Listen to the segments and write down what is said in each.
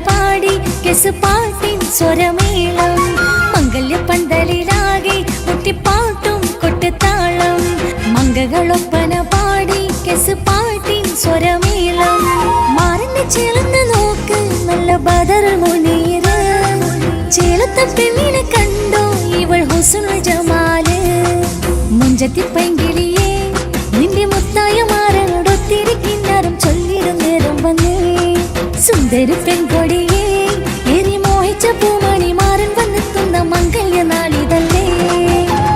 പാടി കെസുപാട്ടിൻ സ്വരമേളം മംഗല്യ പന്തലിലാകെ മുട്ടിപ്പാട്ടും കൊട്ടുതാളം മംഗകളൊപ്പന പാടി കെസുപാട്ടിൻ സ്വരമേളം മാറിന്റെ ചേർന്ന് നോക്ക് നല്ല ബദർ മുനീറ് ചേലത്തെ പെണ്ണിനെ കണ്ടോ ഇവൾ ഹുസ്നുൽ ജമാല് മുഞ്ചത്തി പൈങ്കിളിയെ നിന്റെ മുത്തായ മാറനോടൊത്തിരി കിന്നാരം ചൊല്ലിടും നേരം വന്നേ സുന്ദരി പെൺകൊടിയെ ഏറി മോഹിച്ച പൂമണി മാറൻ വന്നെത്തുന്ന മംഗല്യ നാളിതല്ലേ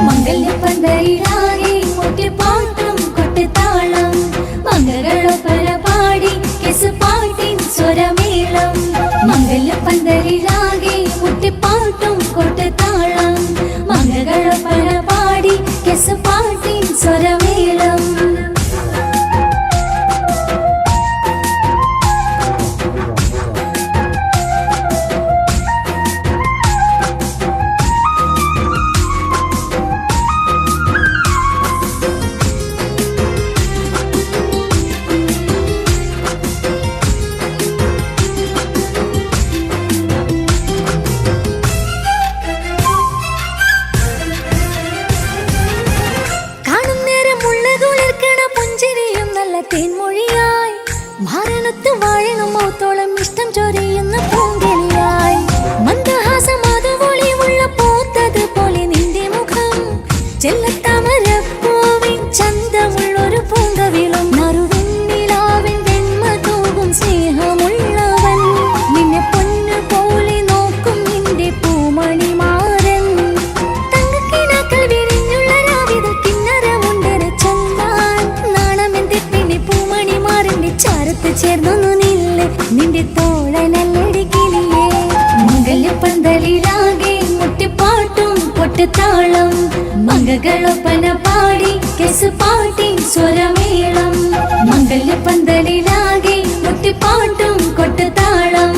മംഗല്യ പന്തലിലാകെ മുട്ടിപ്പാട്ടും കൊട്ടുതാളം മംഗകളൊപ്പന പാടി കെസുപാട്ടിൻ സ്വരമേളം മംഗല്യ പന്തലിലാകെ മുട്ടിപ്പാട്ടും കൊട്ടുതാളം മംഗകളൊപ്പന പാടി കെസുപാട്ടിൻ സ്വരമേളം തേൻമൊഴിയായി മാരണത്ത് വാഴണം മൗത്തോളം ഇഷ്ടം ചൊരിയുന്ന പൂങ്കിളിയായി മന്ദഹാസം അതുപൊളിയുള്ള പൂത്തത് പോലെ നിന്റെ മുഖം ചെല്ലത്താമരപ്പൂവിൻ ചന്തമുള്ളൊരു പൂങ്കവിളും നറുവെണ്ണിലാവിൻ വെണ്മ തൂകും സ്നേഹമുള്ളവൻ നിന്നെ പൊന്നു പോലെ നോക്കും നിന്റെ പൂമണി മാറൻ തങ്കക്കിനാക്കൾ വിരിഞ്ഞുള്ള രാവിതൽ കിന്നരമുണ്ടന് ചൊല്ലാൻ നാണമെന്തി പൂമണി മാറിന്റെ ചാരത്ത് ചേർന്നൊന്നു നില്ല് നിന്റെ തോളനല്ലടിക്കിളിയേ മംഗല്യ പന്തലിലാകെ മുട്ടിപ്പാട്ടും കൊട്ടുതാളം മംഗകളൊപ്പന പാടി കെസുപാട്ടിൻ സ്വരമേളം മംഗല്യ പന്തലിലാകെ മുട്ടിപ്പാട്ടും കൊട്ടുതാളം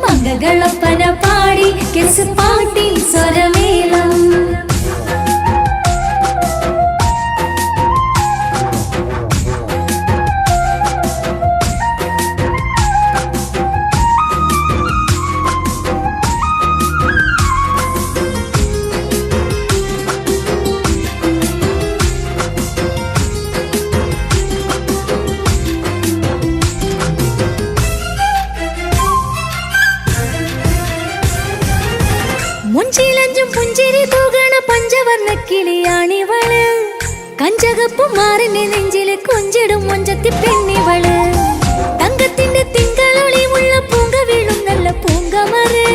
മംഗകളൊപ്പന പാടി കെസുപാട്ടിൻ സ്വരമേളം മുഞ്ചിലഞ്ചും പുഞ്ചിരി തൂകണ പഞ്ചവർണ്ണ കിളിയാണിവള് കഞ്ചകപ്പു മാറിന്റെ നെഞ്ചില് കൊഞ്ചിടും മൊഞ്ചത്തി പെണ്ണിവള് തങ്കത്തിന്റെ തിങ്കളൊളിമുള്ള പൂങ്ക വീഴും നല്ല പൂങ്കമറ്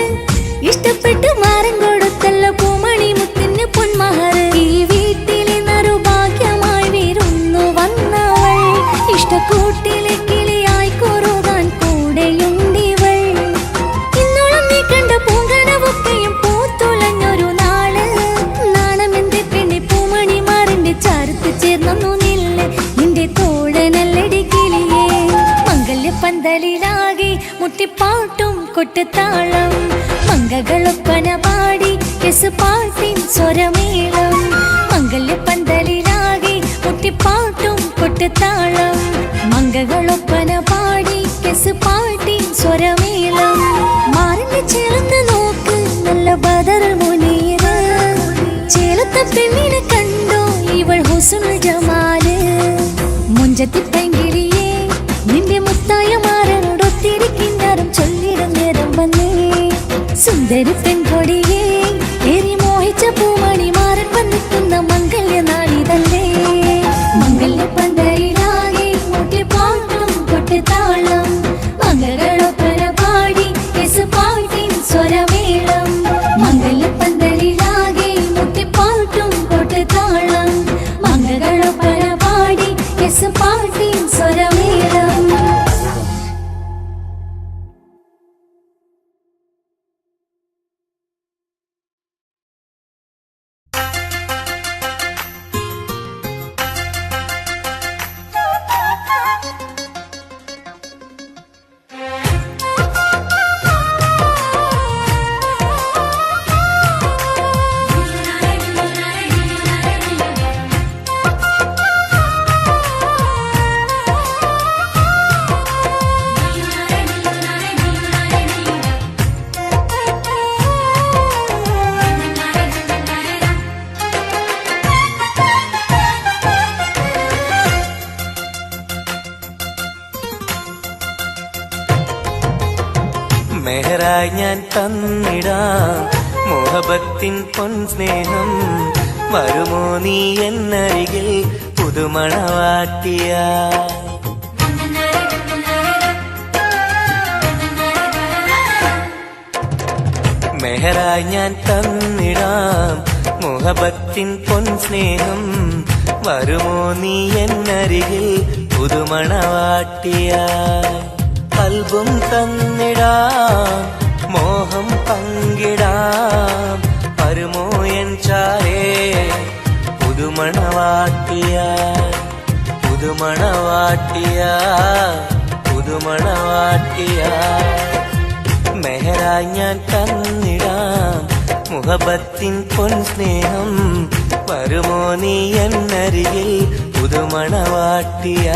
ഇഷ്ടപ്പെട്ട് മാറൻ കൊടുത്തല്ല പൂമണി മുത്തിന് പൊന്മഹറ് ഈ വീട്ടിലെ നറുഭാഗ്യമായി വീരുന്നു വന്നവൾ ഇഷ്ടക്കൂട്ടിലെ കിളിയായി കൊറുകാൻ കൂടെയുണ്ടിവൾ ഇന്നോളം നീ കണ്ട പൂങ്കനവൊക്കെയും പൂത്തുലഞ്ഞൊരു നാള് നാണമെന്റെ പെണ്ണെ പൂമണി മാറിന്റെ ചാരത്ത് ചേർന്നു നില്ല് നിന്റെ തോളനല്ലടി കിളിയേ മംഗല്യ പന്തലിലാകെ മുട്ടിപ്പാട്ടും കൊട്ടുതാളം മംഗകളൊപ്പന പാടി കെസുപാട്ടിൻ സ്വരമേളം മംഗല്യ പന്തലിലാകെ മുട്ടിപ്പാട്ടും കൊട്ടുതാളം മംഗകളൊപ്പന പാടി കെസുപാട്ടിൻ സ്വരമേളം മാറിന്റെ ചേർന്ന് നോക്ക് നല്ല ബദർ മുനീറ് ചേലത്തെ പെണ്ണിനെ കണ്ടോ ഇവൾ ഹുസ്നുൽ ജമാല് മുഞ്ചത്തി പൈങ്കിളിയെ നിന്റെ മുത്തായ മാറനോടൊത്തിരി കിന്നാരം ചൊല്ലിടും നേരം വന്നേ സുന്ദരി പെൺകൊടിയെ ഏറി മോഹിച്ച പൂമണി മാറൻ വന്നെത്തുന്ന മംഗല്യ നാളിതല്ലേ മംഗല്യ പന്തലിലാകെ മുട്ടിപ്പാട്ടും കൊട്ടുതാളം മംഗകളൊപ്പന പാടി കെസുപാട്ടിൻ സ്വരമേളം മംഗല്യ പന്തലിലാകെ മുട്ടിപ്പാട്ടും കൊട്ടുതാളം മംഗകളൊപ്പന പാടി കെസുപാട്ടിൻ സ്വരമേളം മെഹറായി ഞാൻ തന്നിടാം മോഹബത്തിൻ പൊൻസ്നേഹം. വരുമോ നീ എന്നരികിൽ പുതുമണവാട്ടിയ. മെഹറായി ഞാൻ തന്നിടാം മോഹബത്തിൻ പൊൻസ്നേഹം. വരുമോ നീ എന്നരികിൽ പുതുമണവാട്ടിയ. കൽബും തന്നിടാം മോഹം പങ്കിടാം. വരുമോ എൻ ചാരേ പുതുമണവാട്ടിയ. പുതുമണവാട്ടിയ പുതുമണവാട്ടിയ. മെഹറായി ഞാൻ തന്നിടാം മുഹബത്തിൻ പൊൻസ്നേഹം. വരുമോ നീ എന്നരികിൽ പുതുമണവാട്ടിയ.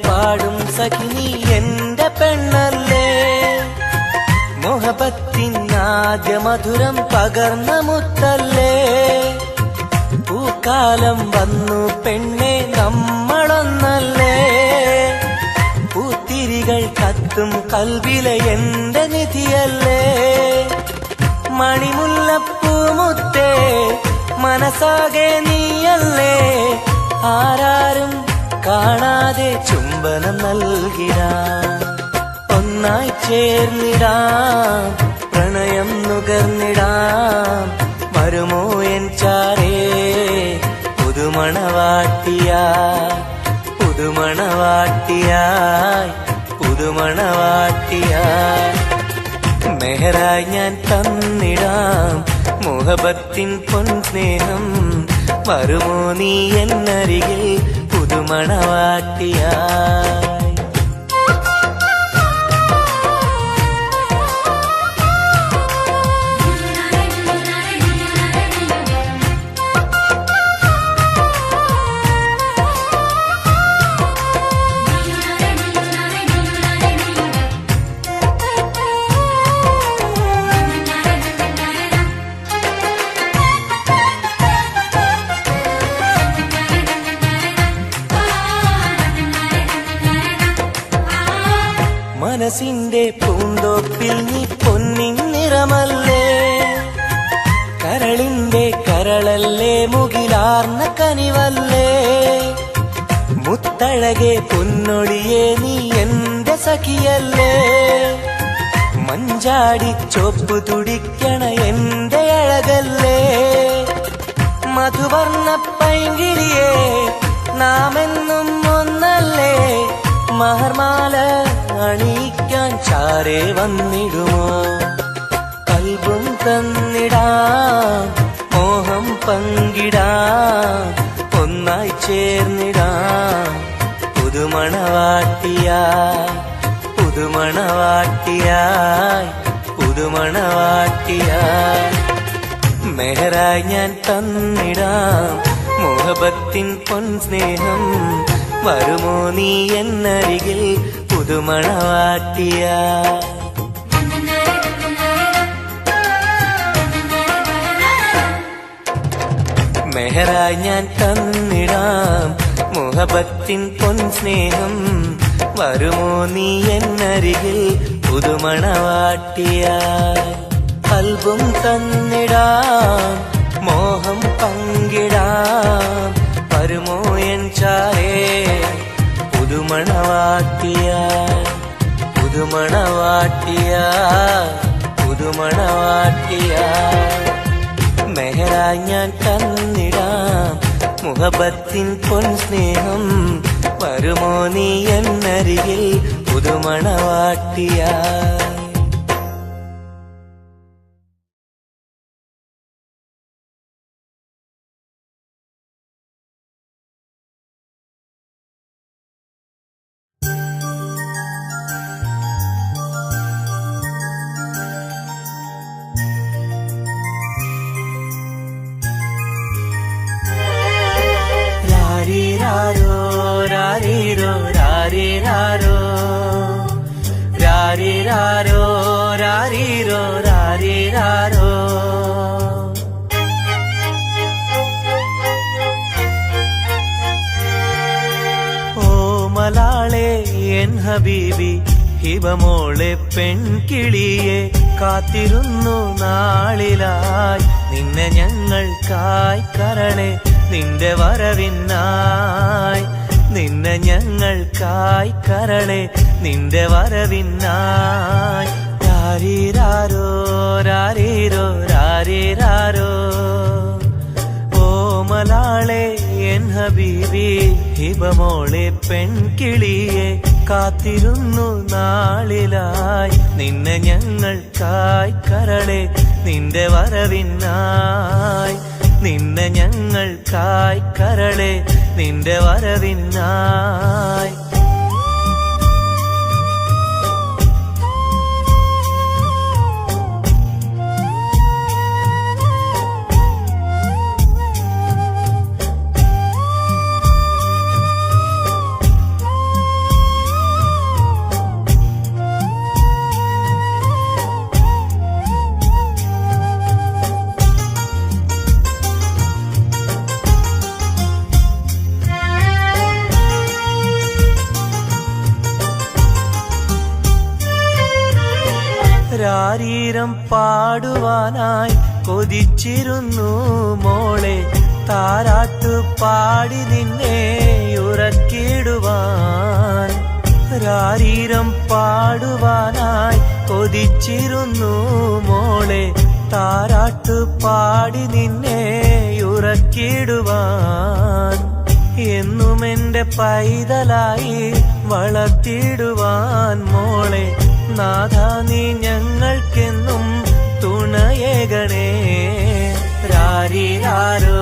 പാടും സഖിനി എന്റെ പെണ്ണല്ലേ. മോഹബത്തിൻ ആദ്യ മധുരം പകർന്ന മുത്തല്ലേ. പൂക്കാലം വന്നു പെണ്ണെ നമ്മളൊന്നല്ലേ. പൂത്തിരികൾ കത്തും കൽവിലെ എന്റെ നിധിയല്ലേ. മണിമുല്ലപ്പൂമുത്തേ മനസ്സാകെ നീയല്ലേ. ആരാരും കാണാതെ ചുംബനം നൽകിടാം. ഒന്നായി ചേർന്നിടാം പ്രണയം നുകർന്നിടാം. വരുമോ എൻ ചാരേ പുതുമണവാട്ടിയ. പുതുമണവാട്ടിയായി പുതുമണവാട്ടിയായി. മെഹറായി ഞാൻ തന്നിടാം മോഹബത്തിൻ പൊൻസ്നേഹം. വരുമോ നീ എന്നരികിൽ പുതുമണവാട്ടിയായി. മനസ്സിന്റെ പൂന്തോപ്പിൽ നീ പൊന്നിൻ നിറമല്ലേ. കരളിന്റെ കരളല്ലേ മുകിലാർന്ന കനിവല്ലേ. മുത്തഴകെ പൊന്നൊളിയെ നീ എന്റെ സഖിയല്ലേ. മഞ്ചാടി ചോപ്പ് തുടിക്കണ എന്റെ അഴകല്ലേ. മധുവർണ്ണ പൈങ്കിളിയെ നാമെന്നും ഒന്നല്ലേ. മഹർമാല അണിയിക്കാൻ ചാരേ വന്നിടുമോ. കൽബും തന്നിടാം മോഹം പങ്കിടാം. ഒന്നായി ചേർന്നിടാം പുതുമണവാട്ടിയായി. പുതുമണവാട്ടിയായി പുതുമണവാട്ടിയായി. മെഹറായി ഞാൻ തന്നിടാം മോഹബത്തിൻ പൊൻസ്നേഹം. വരുമോ നീ എന്നരികിൽ പുതുമണവാട്ടിയ. മെഹറായി ഞാൻ തന്നിടാം മോഹബത്തിൻ പൊൻസ്നേഹം. വരുമോ നീ എന്നരികിൽ പുതുമണവാട്ടിയ. കൽബും തന്നിടാം മോഹം പങ്കിടാം. വരുമോ എൻ ചാരേ പുതുമണവാട്ടിയ. പുതുമണവാട്ടിയ പുതുമണവാട്ടിയ. മെഹറായി ഞാൻ തന്നിടാം മുഹബത്തിൻ പൊൻസ്നേഹം. വരുമോ നീ എന്നരികിൽ പുതുമണവാട്ടിയ. ഹബീബി ഹിബമോളെ പെൺകിളിയെ കാത്തിരുന്നു നാളിലായി നിന്നെ ഞങ്ങൾക്കായി കരളെ നിന്റെ വരവിനായി നിന്നെ ഞങ്ങൾക്കായി കരളെ നിന്റെ വരവിനായി രാരീരാരോ രാരീരോ രാരീരാരോ ഓമലാളെ എൻ ഹബീബി ഹിബമോളെ പെൺകിളിയെ കാത്തിരുന്നു നാളിലായി നിന്നെ ഞങ്ങൾക്കായി കരളെ നിന്റെ വരവിനായി നിന്നെ ഞങ്ങൾക്കായി കരളെ നിന്റെ വരവിനായി രാരീരം പാടുവാനായി കൊതിച്ചിരുന്നു മോളെ താരാട്ടു പാടി നിന്നെ ഉറക്കിടുവാൻ രാരീരം പാടുവാനായി കൊതിച്ചിരുന്നു മോളെ താരാട്ടു പാടി നിന്നെ ഉറക്കിടുവാൻ എന്നും എന്റെ പൈതലായി വളർത്തിടുവാൻ മോളെ നാഥ നീ ഞങ്ങൾക്കെന്നും തുണയേകണേ രാരീരാരോ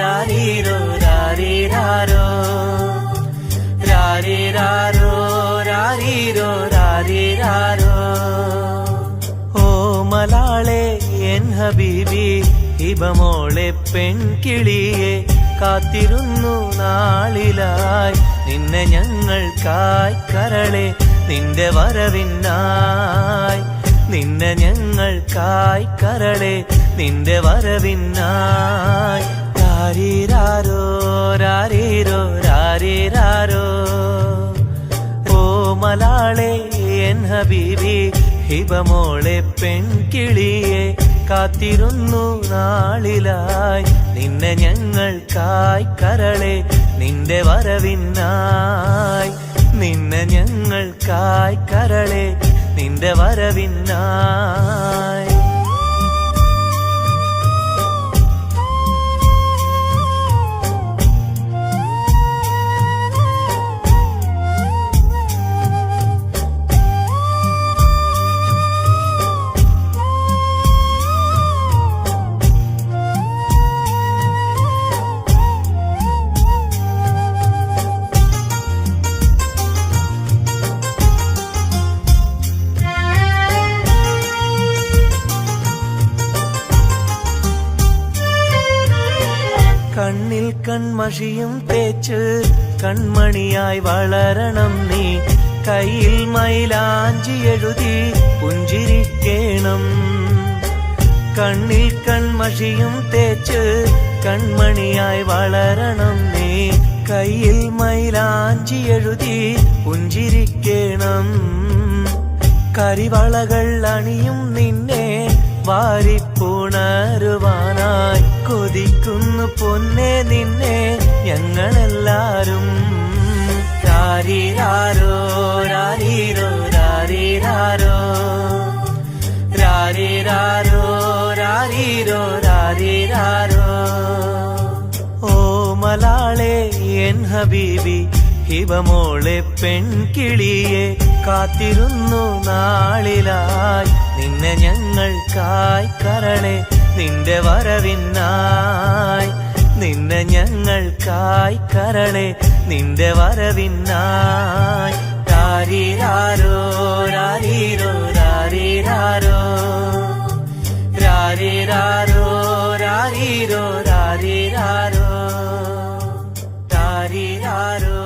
രാരീരോ രാരീരാരോ രാരീരാരോ രാരീരോ രാരീരാരോ ഓമലാളെ എൻ ഹബീബി ഹിബമോളെ പെൺകിളിയെ കാത്തിരുന്നു നാളിലായി നിന്നെ ഞങ്ങൾക്കായി കരളെ നിന്റെ വരവിനായി നിന്നെ ഞങ്ങൾക്കായി കരളെ നിന്റെ വരവിനായി രാരീരാരോ രാരീരോ രാരീരാരോ ഓമലാളെ എൻ ഹബീബി ഹിബമോളെ പെൺകിളിയെ കാത്തിരുന്നു നാളിലായി നിന്നെ ഞങ്ങൾക്കായി കരളെ നിന്റെ വരവിനായി നിന്നെ ഞങ്ങൾക്കായി കരളെ നിന്റെ വരവിനായി കണ്ണിൽ കൺമഷിയും തേച്ച് കൺമണിയായി വളരണം നീ കയ്യിൽ മൈലാഞ്ചി എഴുതി പുഞ്ചിരിക്കേണം കണ്ണിൽ കൺമഷിയും തേച്ച് കൺമണിയായി വളരണം നീ കയ്യിൽ മൈലാഞ്ചി എഴുതി പുഞ്ചിരിക്കേണം കരിവളകൾ അണിയും നിന്നെ വാരിപ്പുണരുവാനായി കൊതിക്കുന്നു പൊന്നെ നിന്നെ ഞങ്ങളെല്ലാരും രാരീരാരോ രാരീരോ രാരീരാരോ രാരീരാരോ രാരീരോ രാരീരാരോ ഓമലാളെ എൻ ഹബീബി ഹിബമോളെ പെൺകിളിയെ കാത്തിരുന്നു നാളിലായി നിന്നെ ഞങ്ങൾക്കായി കരളെ നിന്റെ വരവിനായി നിന്നെ ഞങ്ങൾക്കായി കരളെ നിന്റെ വരവിനായി രാരീരാരോ രാരീരോ രാരീരാരോ രാരീരാരോ രാരീരോ രാരീരാരോ രാരീരാരോ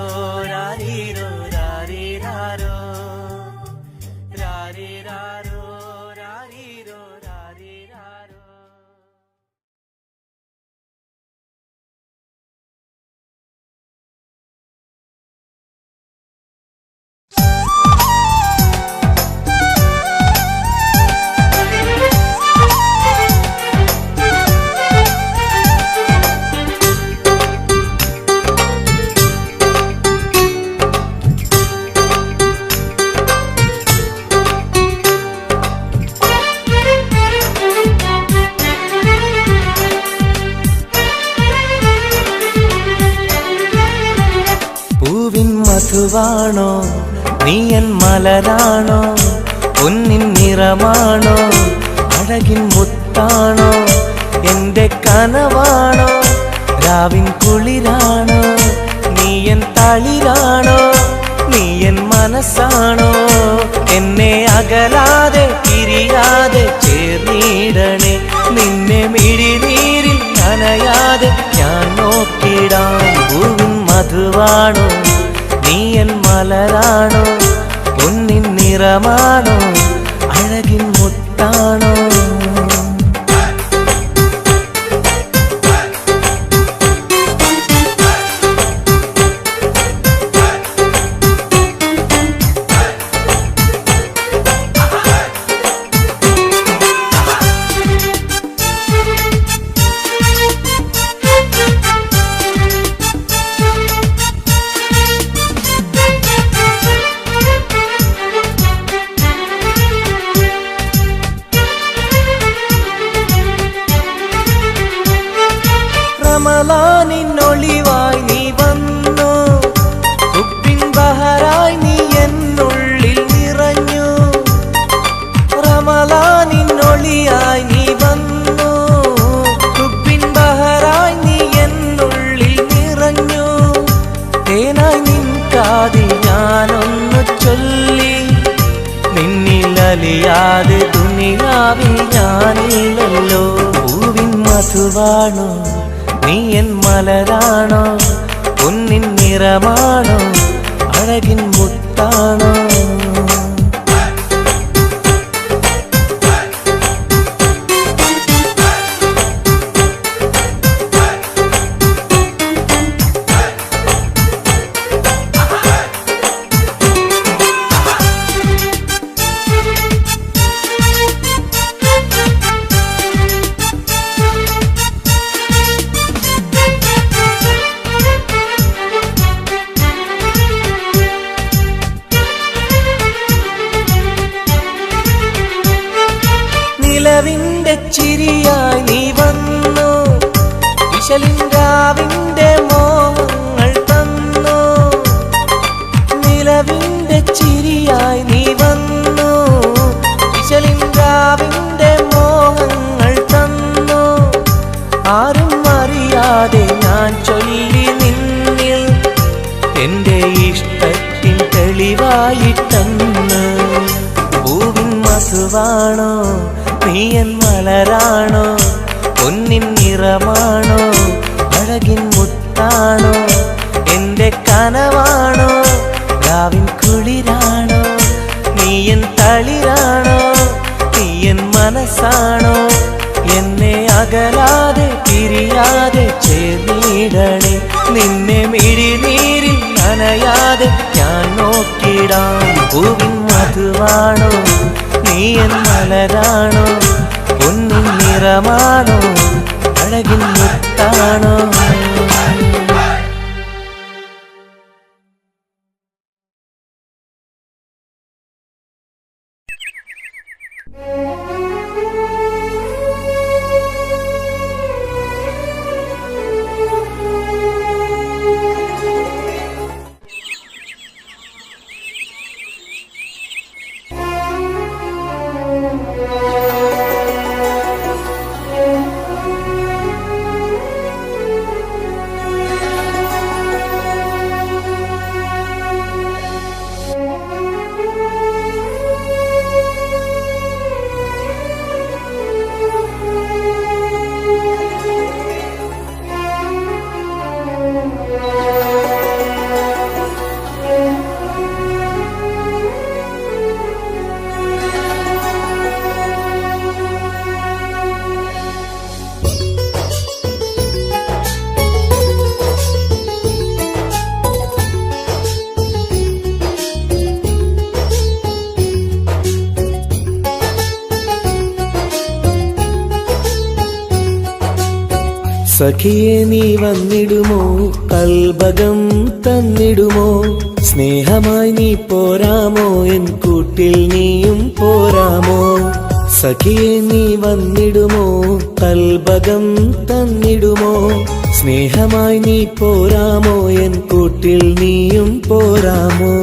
രാരീരോ രാരീരാരോ രാരീരാരോ രാരീരോ രാരീരാരോ മധുവാണോ നീ എൻ മലരാണോ പൊന്നിൻ നിറമാണോ അഴകിൻ മുത്താണോ എന്റെ കനവാണോ രാവിൻ കുളിരാണോ നീ എൻ തളിരാണോ നീ എൻ മനസ്സാണോ എന്നെ അകലാതെ പിരിയാതെ ചേർന്നിടണേ നിന്നെ മിഴിനീരിൽ നനയാതെ ഞാൻ നോക്കിടാം പൂവിൻ മധുവാണോ നീ എൻ മലരാണോ പൊന്നിൻ നിറമാണോ അഴകിൻ മുത്താണോ റമളാനിന്നൊളിവായി നീ വന്നു ഉപ്പിൻ ബഹറായി നീ എന്നുള്ളിൽ നിറഞ്ഞു റമളാനിന്നൊളിയായി നീ വന്നു ഉപ്പിൻ ബഹറായി നീ എന്നുള്ളിൽ നിറഞ്ഞു തേനായി നിൻ കാതിൽ ഞാനൊന്നു ചൊല്ലി നിന്നിലലിയാതെ ദുനിയാവിൽ ഞാനില്ലല്ലോ പൂവിൻ മധുവാണോ നീ എൻ മലരാണോ പൊന്നിൻ നിറമാണോ അഴകിൻ മുത്താണോ നിലവിന്റെ ചിരിയായി നീ വന്നു വിശലിൻരാവിന്റെ മോഹങ്ങൾ തന്നു നിലവിന്റെ ചിരിയായി നീ വന്നു വിശലിൻരാവിന്റെ മോഹങ്ങൾ തന്നു ആരും അറിയാതെ ഞാൻ ചൊല്ലി നിന്നിൽ എന്റെ ഇഷ്ടത്തിൻ തെളിവായിട്ടന്ന് പൂവിൻ മധുവാണോ നീ എൻ മലരാണോ പൊന്നിൻ നിറമാണോ അഴകിൻ മുത്താണോ എന്റെ കനവാണോ രാവിൻ കുളിരാണോ നീ എൻ തളിരാണോ നീ എൻ മനസ്സാണോ എന്നെ അകലാതെ പിരിയാതെ ചേർന്നിടണേ നിന്നെ മിഴിനീരിൽ നനയാതെ ഞാൻ നോക്കിടാം പൂവിൻ മധുവാണോ നീ എൻ മലരാണോ പൊന്നിൻ നിറമാണോ അഴകിൻ മുത്താണോ സഖിയെ നീ വന്നിടുമോ കൽബകം തന്നിടുമോ സ്നേഹമായി നീ പോരാമോ എൻ കൂട്ടിൽ നീയും പോരാമോ സഖിയെ നീ വന്നിടുമോ കൽബകം തന്നിടുമോ സ്നേഹമായി നീ പോരാമോ എൻ കൂട്ടിൽ നീയും പോരാമോ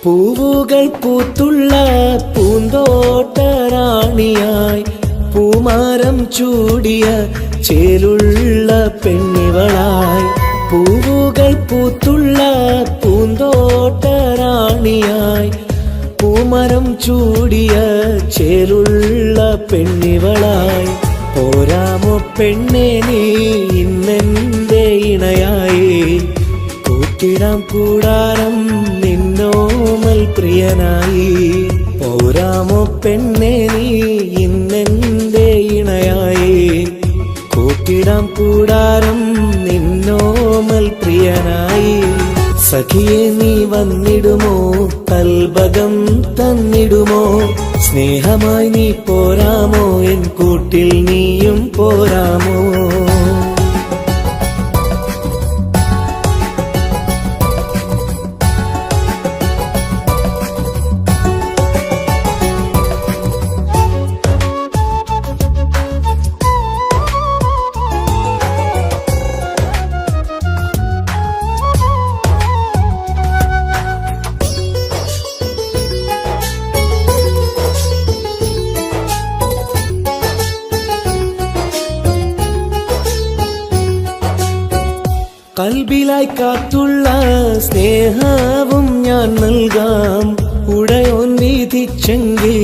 പൂവുകൾ പൂത്തുള്ള പൂന്തോട്ടറാണിയായി പൂമാരം ചൂടിയ ചേലുള്ള പെണ്ണിവളായി പൂവുകൾ പൂത്തുള്ള പൂന്തോട്ടറാണിയായി പൂമരം ചൂടിയ ചേലുള്ള പെണ്ണിവളായി പോരാമോ പെണ്ണെ നീ ഇന്നെന്റെ ഇണയായി കൂട്ടിടാം കൂടാരം നിന്നോമൽ പ്രിയനായി പോരാമോ പെണ്ണെ നീ ഇന്നെന്റെ ഇണയായി കൂട്ടിടാം കൂടാരം നിന്നോമൽ പ്രിയനായി സഖിയെ നീ വന്നിടുമോ കൽബകം തന്നിടുമോ സ്നേഹമായി നീ പോരാമോ എൻ കൂട്ടിൽ നീയും പോരാമോ കൽബിലായി കാത്തുള്ള സ്നേഹവും ഞാൻ നൽകാം ഉടയോൻ വിധിച്ചെങ്കിൽ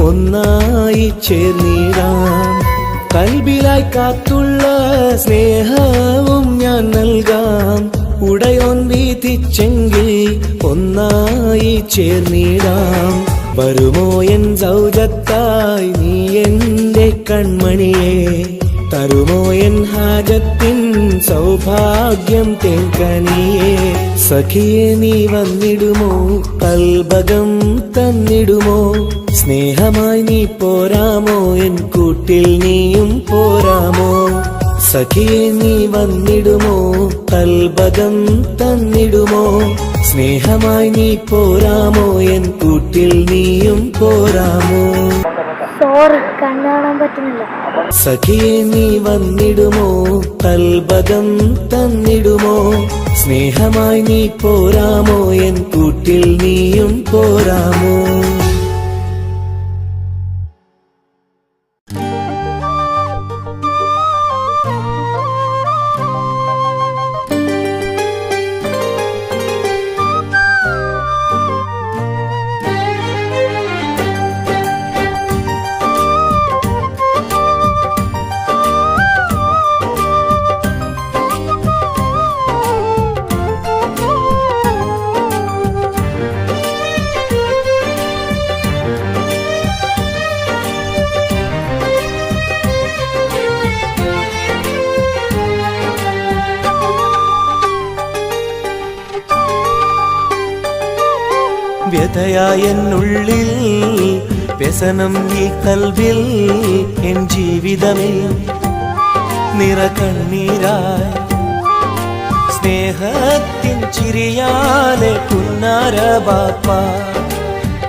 ഒന്നായി ചേർന്നിടാം കൽബിലായി കാത്തുള്ള സ്നേഹവും ഞാൻ നൽകാം ഉടയോൻ വിധിച്ചെങ്കിൽ ഒന്നായി ചേർന്നിടാം വരുമോ എൻ സൗജത്തായി നീ എന്റെ കൺമണിയെ തരുമോ എൻ ഹാജത്തിൻ സൗഭാഗ്യം തേങ്കനിയേ സഖിയെ നീ വന്നിടുമോ കൽബകം തന്നിടുമോ സ്നേഹമായി നീ പോരാമോ എൻ കൂട്ടിൽ നീയും പോരാമോ സഖിയെ നീ വന്നിടുമോ കൽബകം തന്നിടുമോ സ്നേഹമായി നീ പോരാമോ എൻ കൂട്ടിൽ നീയും പോരാമോ സോറി കണ്ണു കാണാൻ പറ്റുന്നില്ല സഖിയെ നീ വന്നിടുമോ കൽബകം തന്നിടുമോ സ്നേഹമായി നീ പോരാമോ എൻ കൂട്ടിൽ നീയും പോരാമോ വ്യഥയായെന്നുള്ളിൽ വ്യസനം ഈ കൽവിൽ എൻ ജീവിതമേ നിറകണ്ണീരായി സ്നേഹത്തിൻ ചിരിയാലെ പുന്നാര ബാപ്പ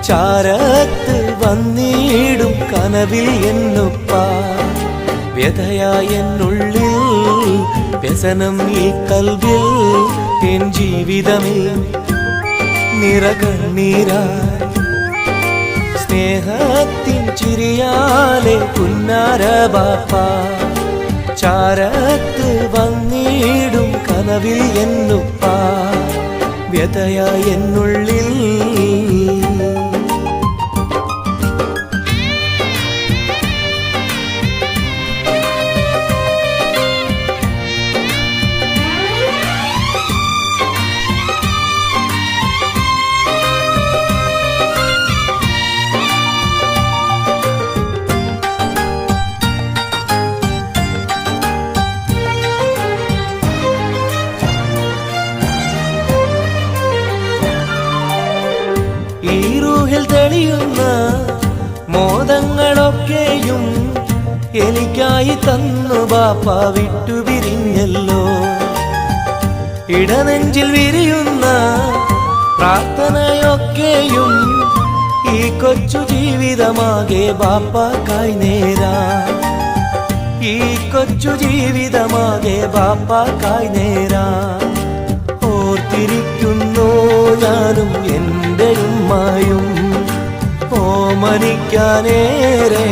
ചാരത്ത് വന്നിടും കനവിൽ എന്നുപ്പ വ്യഥയായെന്നുള്ളിൽ വ്യസനം ഈ കൽവിൽ എൻ ജീവിതമേ നിറകണ്ണീരായി സ്നേഹത്തിൻ ചിരിയാലെ പുന്നാര ബാപ്പ ചാരത്ത് വന്നിടും കനവിൽ എന്നുപ്പ വ്യഥയായെന്നുള്ളിൽ തെളിയുന്ന മോദങ്ങളൊക്കെയും എനിക്കായി തന്നു ബാപ്പ വിട്ടുപിരിഞ്ഞല്ലോ. ഇടനെഞ്ചിൽ വിരിയുന്ന പ്രാർത്ഥനയൊക്കെയും ഈ കൊച്ചു ജീവിതമാകെ ബാപ്പാക്കായി നേരാ. ഈ കൊച്ചു ജീവിതമാകെ ബാപ്പാക്കായി നേരാ. ഓർത്തിരിക്കുന്നു ഞാനും എൻ്റെ ഉമ്മായും, ഓമനിക്കാനേറെ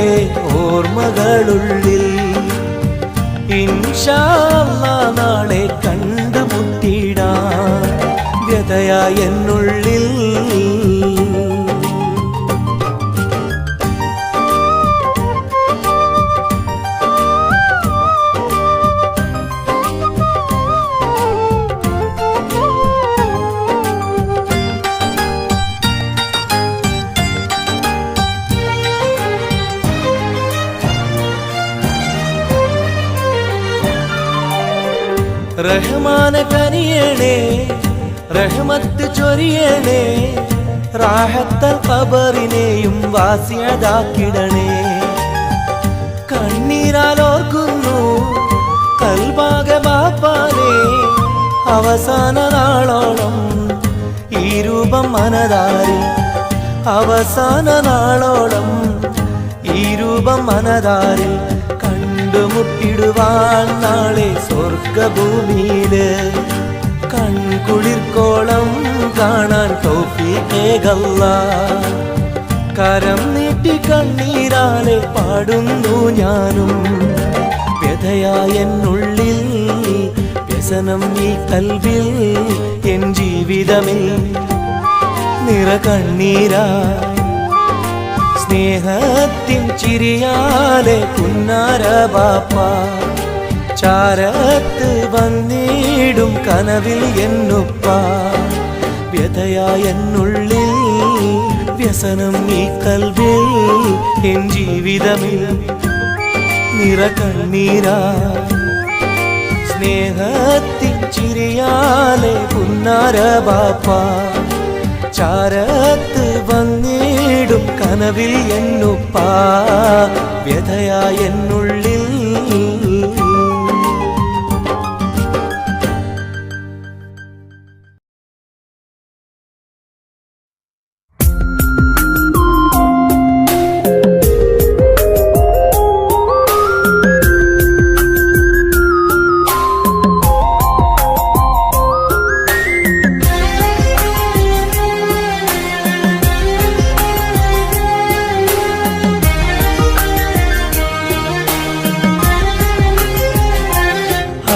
ഓർമ്മകളുള്ളിൽ. ഇൻഷാ അല്ലാഹ് നാളെ കണ്ടുമുട്ടിടാം വ്യതയായ എന്നുള്ളിൽ. റഹ്മാനെ കനിയണേ, റഹ്മത്ത് ചൊരിയണേ, റാഹത്തൽ ഖബറിനെയും വാസിയതാക്കിടണേ. കണ്ണീരാലോർക്കുന്നു കൽബാകെ ബാപ്പാനെ, അവസാന നാളോളം ഈ രൂപം മനതാരിൽ. അവസാന നാളോളം ഈ രൂപം മനതാരിൽ. കണ്ടുമുട്ടിടുവാൻ നാളെ സ്വർഗഭൂമിയില്. കൺകുളിർക്കോളം കാണാൻ തൗഫീഖേകല്ലാഹ്. കരം നീട്ടി കണ്ണീരാലെ പാടുന്നു ഞാനും വ്യഥയായ എന്നുള്ളിൽ. വ്യസനം ഈ കൽവിൽ എൻ ജീവിതമിൽ നിറകണ്ണീരായി. സ്നേഹത്തിൻ ചിരിയാലെ പുന്നാര ബാപ്പ ചാരത്ത് വന്നിടും കനവിൽ എന്നുപ്പ. വ്യഥയായ എന്നുള്ളിൽ വ്യസനം ഈ കൽവിൽ എൻ ജീവിതമിൽ നിറകണ്ണീരായി. സ്നേഹത്തിൻ ചിരിയാലെ പുന്നാര ബാപ്പ ചാരത്ത് വന്നിടും കനവിൽ എന്നുപ്പ. വ്യഥയായ എന്നുള്ളിൽ.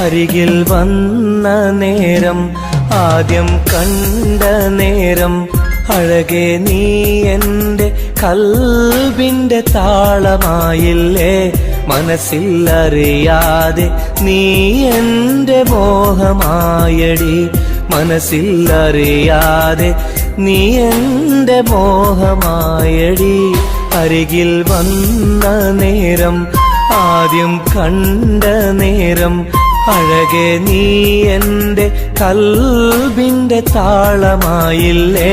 അരികിൽ വന്ന നേരം, ആദ്യം കണ്ട നേരം, അഴകെ നീ എൻ്റെ കൽബിൻ്റെ താളമായില്ലേ. മനസ്സിലറിയാതെ നീ എൻ്റെ മോഹമായടി. മനസ്സിലറിയാതെ നീ എൻ്റെ മോഹമായടി. അരികിൽ വന്ന നേരം, ആദ്യം കണ്ട നേരം, അഴകെ നീ എൻ്റെ കൽബിൻ്റെ താളമായില്ലേ.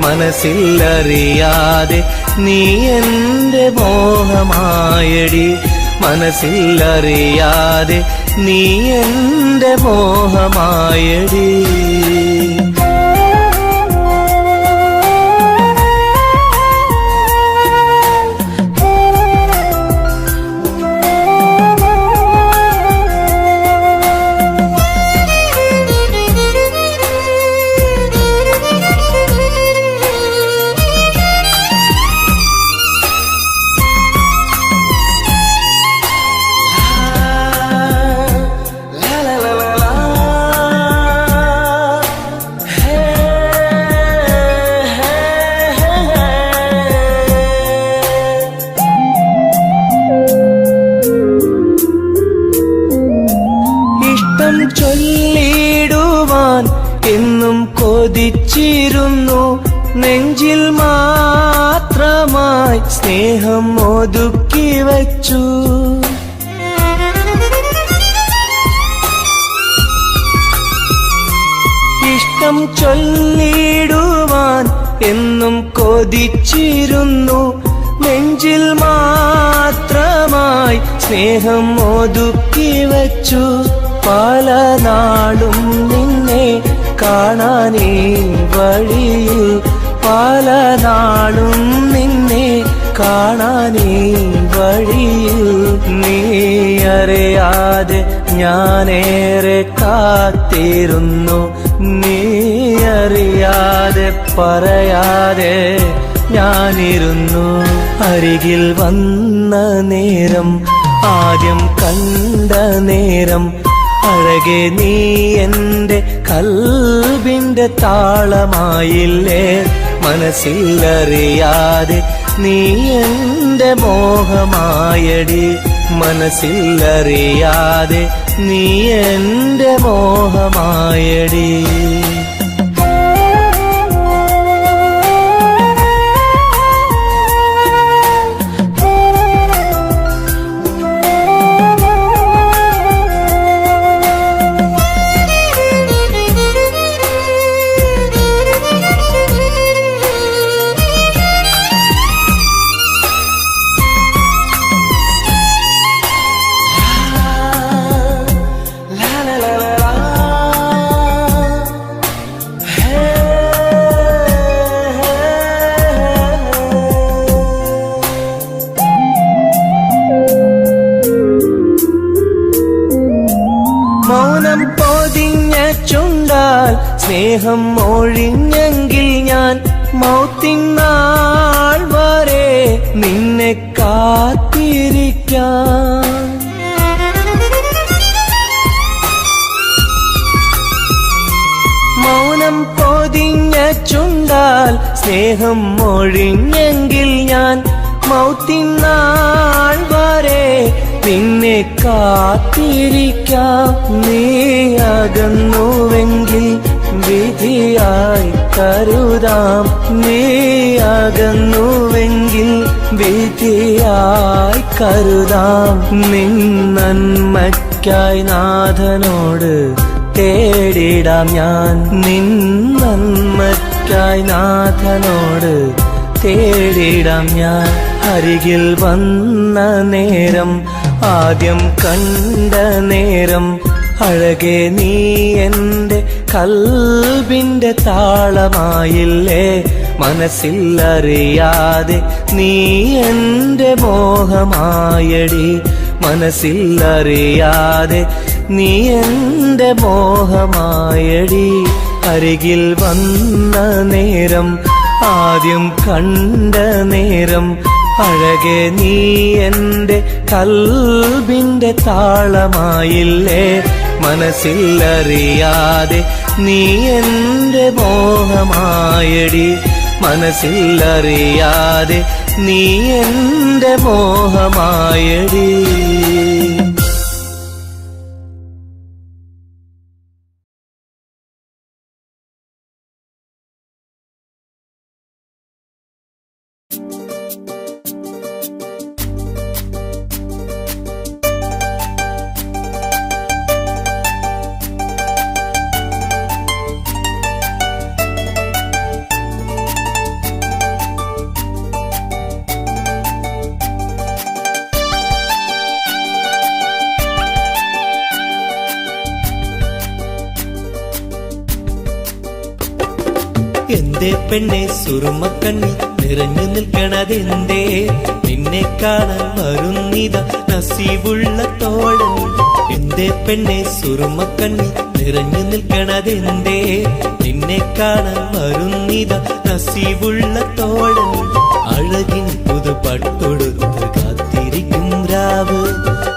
മനസ്സിലറിയാതെ നീ എൻ്റെ മോഹമായടി. മനസ്സിലറിയാതെ നീ എൻ്റെ മോഹമായടി. ചൊല്ലിടുവാൻ എന്നും കൊതിച്ചിരുന്നു. നെഞ്ചിൽ മാത്രമായി സ്നേഹം ഒതുക്കി വച്ചു. ഇഷ്ടം സ്നേഹം ചൊല്ലിടുവാൻ എന്നും കൊതിച്ചിരുന്നു. നെഞ്ചിൽ മാത്രമായി സ്നേഹം ഒതുക്കി വച്ചു. പല നാളും നിന്നെ കാണാനേ വഴിയിൽ, പല നാളും നിന്നെ കാണാനേ വഴിയിൽ. നീ അറിയാതെ ഞാനേറെ കാത്തിരുന്നു. നീ അറിയാതെ പറയാതെ ഞാനിരുന്നു. അരികിൽ വന്ന നേരം, ആദ്യം കണ്ട നേരം, അഴകെ നീ എൻ്റെ കൽബിൻ്റെ താളമായില്ലേ. മനസ്സിലറിയാതെ നീ എൻ്റെ മോഹമായടി. മനസ്സിലറിയാതെ നീ എൻ്റെ മോഹമായടി. മൗനം പൊതിഞ്ഞ ചുണ്ടാൽ സ്നേഹം ഒഴിഞ്ഞെങ്കിൽ ഞാൻ മൗത്തിനാൾ വരെ നിന്നെ കാത്തിരിക്കാം. മൗനം പൊതിഞ്ഞ ചുണ്ടാൽ സ്നേഹം ഒഴിഞ്ഞെങ്കിൽ ഞാൻ മൗത്തിനാൾ വരെ നിന്നെ കാത്തിരിക്കാം. നീ അകന്നുവെങ്കിൽ വിധിയായി കരുതാം. നീ അകന്നുവെങ്കിൽ വിധിയായി കരുതാം. നിൻ നന്മയ്ക്കായി നാഥനോട് തേടിടാം ഞാൻ. നിൻ നന്മയ്ക്കായി നാഥനോട് തേടിടാം ഞാൻ. അരികിൽ വന്ന നേരം, ആദ്യം കണ്ട നേരം, അഴകെ നീ എൻ്റെ കൽബിൻ്റെ താളമായില്ലേ. മനസ്സിലറിയാതെ നീ എൻ്റെ മോഹമായടി. മനസ്സിലറിയാതെ നീ എൻ്റെ മോഹമായടി. അരികിൽ വന്ന നേരം, ആദ്യം കണ്ട നേരം, അഴകെ നീ എൻ്റെ കൽബിൻ്റെ താളമായില്ലേ. മനസ്സിലറിയാതെ നീ എൻ്റെ മോഹമായടി. മനസ്സിലറിയാതെ നീ എൻ്റെ മോഹമായടി. എന്തേ പെണ്ണെ സുറുമക്കണ്ണി നിറഞ്ഞു നിൽക്കണതെന്തേ? നിന്നെ കാണാൻ വരുന്നിത നസീബുള്ള തോഴൻ. എന്തേ പെണ്ണെ സുറുമക്കണ്ണി നിറഞ്ഞു നിൽക്കണതെന്തേ? നിന്നെ കാണാൻ വരുന്നിത നസീബുള്ള തോഴൻ. അഴകിൻ പുതുപട്ടൊടുത്ത് കാത്തിരിക്കും രാവ്,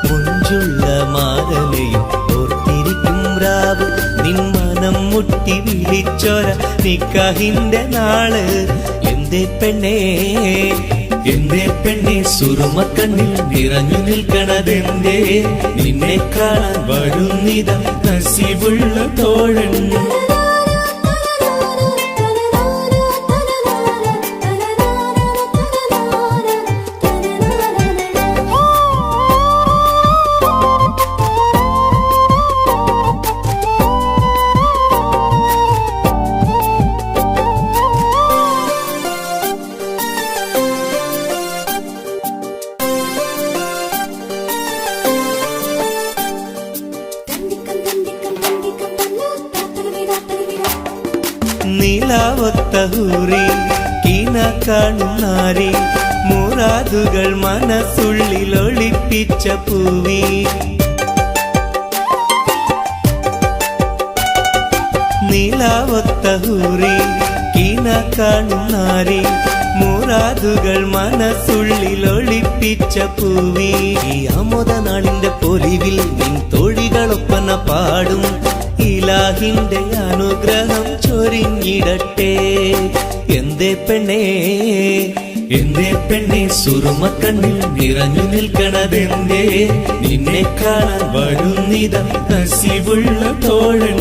മുഞ്ചുള്ള മാരലയും ഓർത്തിരിക്കും രാവ്. നിൻ മനം മുട്ടി വിളിച്ചൊര നിക്കാഹിന്റെ നാള്. എന്തേ പെണ്ണേ, എന്തേ പെണ്ണെ സുറുമക്കണ്ണിൽ നിറഞ്ഞു നിൽക്കണതെന്തേ? നിന്നെ കാണാൻ വരുന്നിത നസീബുള്ള തോഴൻ. നിലാവൊത്ത ഹൂറി കീന കാണുന്നാരി മുറാദുകൾ മനസ്സുള്ളിൽ ഒളിപ്പിച്ച പൂവി നിലാവൊത്ത ഹൂറി കീന കാണുന്നാരി മുറാദുകൾ മനസ്സുള്ളിൽ ഒളിപ്പിച്ച പൂവി ഈ ആമോദ നാളിന്റെ പൊലിവിൽ നിൻ തോഴികളൊപ്പന പാടും ഇലാഹിന്റെ അനുഗ്രഹം ചൊരിഞ്ഞിടട്ടെ എന്തേ പെണ്ണേ സുറുമക്കണ്ണിൽ നിറഞ്ഞു നിൽക്കണതെന്തേ നിന്നെ കാണാൻ വരുന്നിത നസീബുള്ള തോഴൻ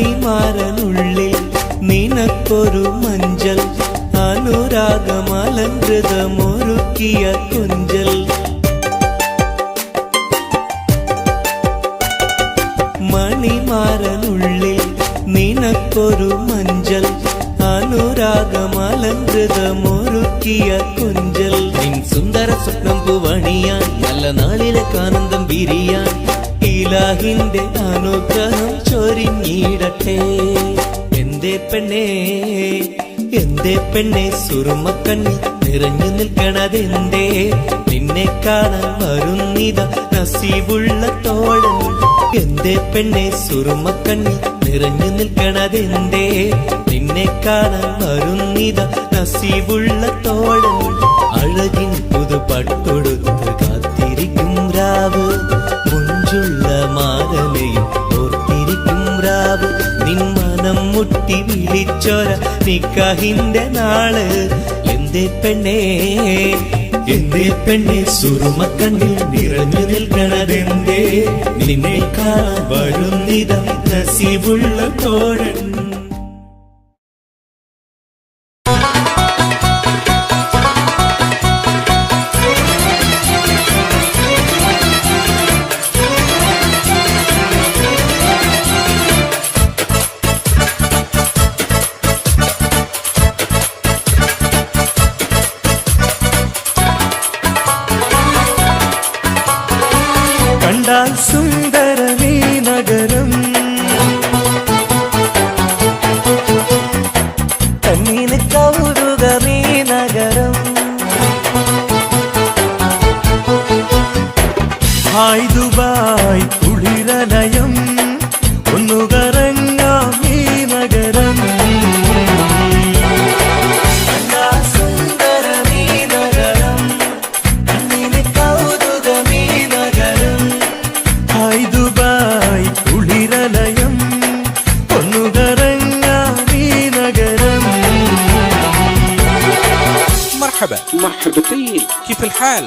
മണിമാരനുള്ളിൽ നിനക്കൊരു മഞ്ചൽ അനുരാഗമലങ്കൃതമൊരുക്കിയ കൊഞ്ചൽ മണിമാരനുള്ളിൽ നിനക്കൊരു മഞ്ചൽ അനുരാഗമലങ്കൃതമൊരുക്കിയ കൊഞ്ചൽ നിൻ സുന്ദര സ്വപ്നം പൂവണിയാൻ നല്ല നാളിലെ ആനന്ദം വിരിയാൻ ഇലാഹിന്റെ അനുഗ്രഹം ചൊരിഞ്ഞിടട്ടെ എന്തേ പെണ്ണേ സുറുമക്കണ്ണി നിറഞ്ഞു നിൽക്കണതെന്തേ നിന്നെ കാണാൻ വരുന്നിത നസീബുള്ള തോഴൻ എന്തേ പെണ്ണേ സുറുമക്കണ്ണി നിറഞ്ഞു നിൽക്കണതെന്തേ നിന്നെ കാണാൻ വരുന്നിത നസീബുള്ള തോഴൻ അഴകിൻ പുതുപട്ടൊടുത്ത് കാത്തിരിക്കും രാവ് മുഞ്ചുള്ള മാരലയും ഓർത്തിരിക്കും രാവ് നിൻ മനം മുട്ടി വിളിച്ചോര നിക്കാഹിന്റെ നാള് എന്തേ പെണ്ണേ സുറുമക്കണ്ണിൽ നിറഞ്ഞു നിൽക്കണതെന്തേ നിന്നെ കാണാൻ വരുന്നിത നസീബുള്ള തോഴൻ സുന്ദരമീ നഗരം കണ്ണീന് കൗതുകമീ നഗരം ഹായ് ദുബായ് കുളിരലയം ഒന്നു കറങ്ങാം ഈ നഗരം സുന്ദരമീ നഗരം കണ്ണീന് കൗതുകമീ നഗരം ഹായ് ദുബായ് കുളിരലയം ഒന്നു കറങ്ങാം ഈ നഗരം مرحبا مرحبتين. كيف الحال؟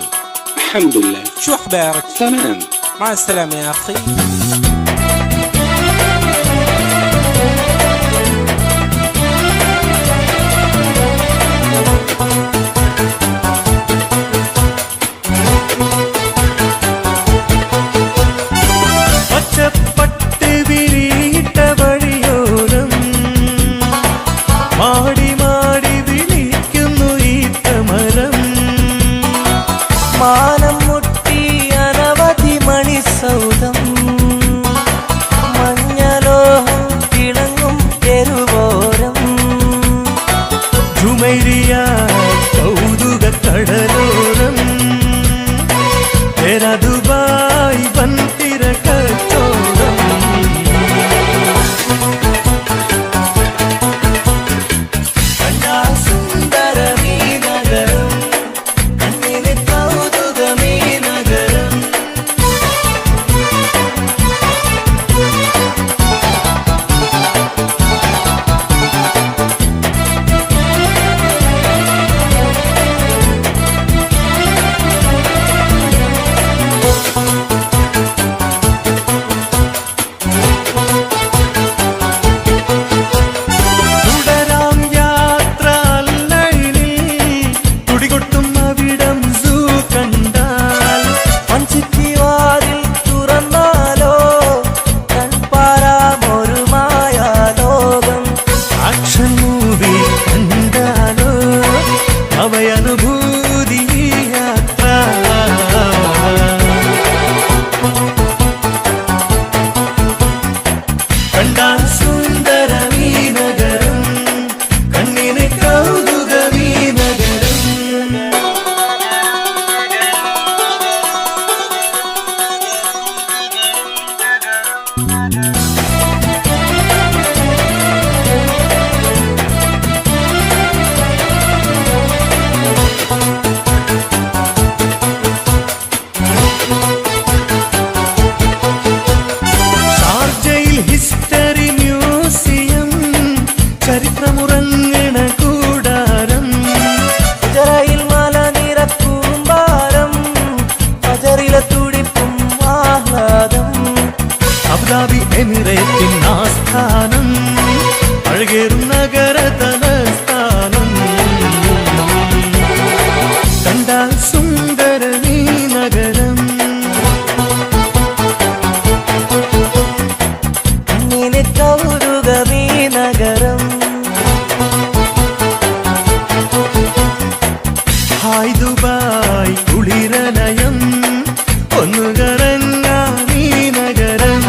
الحمد لله. شو أخبارك؟ تمام. مع السلامة يا أخي. പച്ചപ്പട്ട് വിരിയിട്ട വഴിയോരം മാടി മാടി വിളിക്കുന്നു ഈ തമരം മാനം മുട്ടി അനവധി മണിസൗധം നീ നഗരം. ഹായ് ദുബായ് കുളിരലയം ഒന്നു കറങ്ങാൻ നീ നഗരം.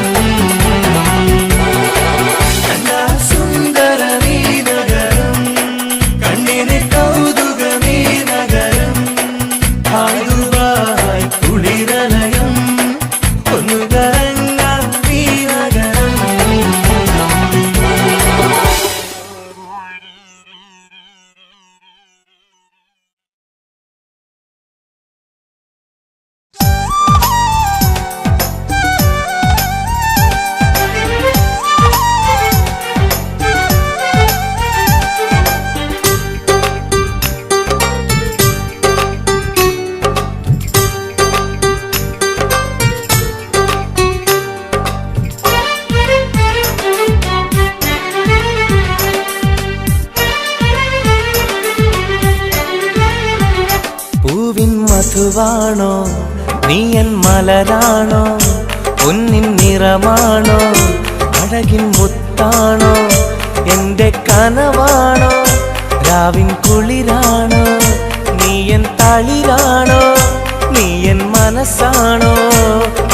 കണ്ടാ സുന്ദരമീ നഗരം, കണ്ണിന് കൗതുകമീ നഗരം. ഹായ് ദുബായ് കുളിരലയം ഒന്നു കറങ്ങാൻ നീ നഗരം. പൂവിൻ മധുവാണോ നീ എൻ മലരാണോ, പൊന്നിൻ നിറമാണോ അഴകിൻ മുത്താണോ, എന്റെ കനവാണോ രാവിൻ കുളിരാണോ, നീ എൻ തളിരാണോ, നീ എൻ മനസ്സാണോ,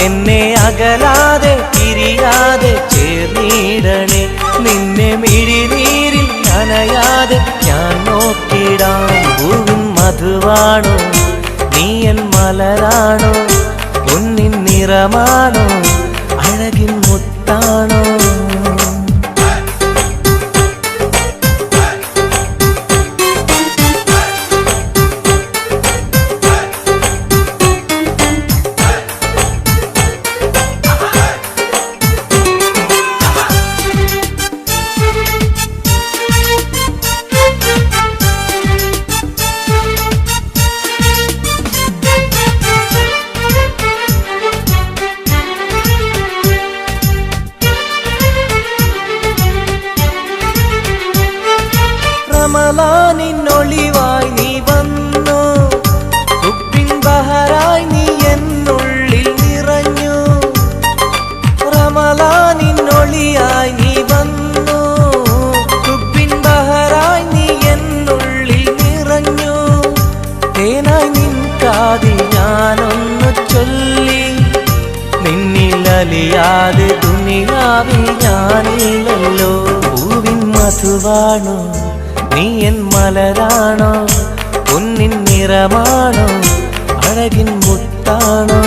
എന്നെ അകലാതെ പിരിയാതെ ചേർന്നിടണേ, നിന്നെ മിഴിനീരിൽ നനയാതെ ഞാൻ നോക്കിടാം. പൂവിൻ മധുവാണോ നീ എൻ മലരാണോ, പൊന്നിൻ നിറമാണോ അഴകിൻ മുത്താണോ. റമളാനിന്നൊളിവായി നീ വന്നു, ഉപ്പിൻ ബഹറായി നീ എന്നുള്ളിൽ നിറഞ്ഞു. റമളാനിന്നൊളിയായി നീ വന്നു, ഉപ്പിൻ ബഹറായി നീ എന്നുള്ളിൽ നിറഞ്ഞു. തേനായി നിൻ കാതിൽ ഞാനൊന്നു ചൊല്ലി, നിന്നിലലിയാതെ ദുനിയാവിൽ ഞാനില്ലല്ലോ. പൂവിൻ മധുവാണോ നീ എൻ മലരാണോ, പൊന്നിൻ നിറമാണോ അഴകിൻ മുത്താണോ.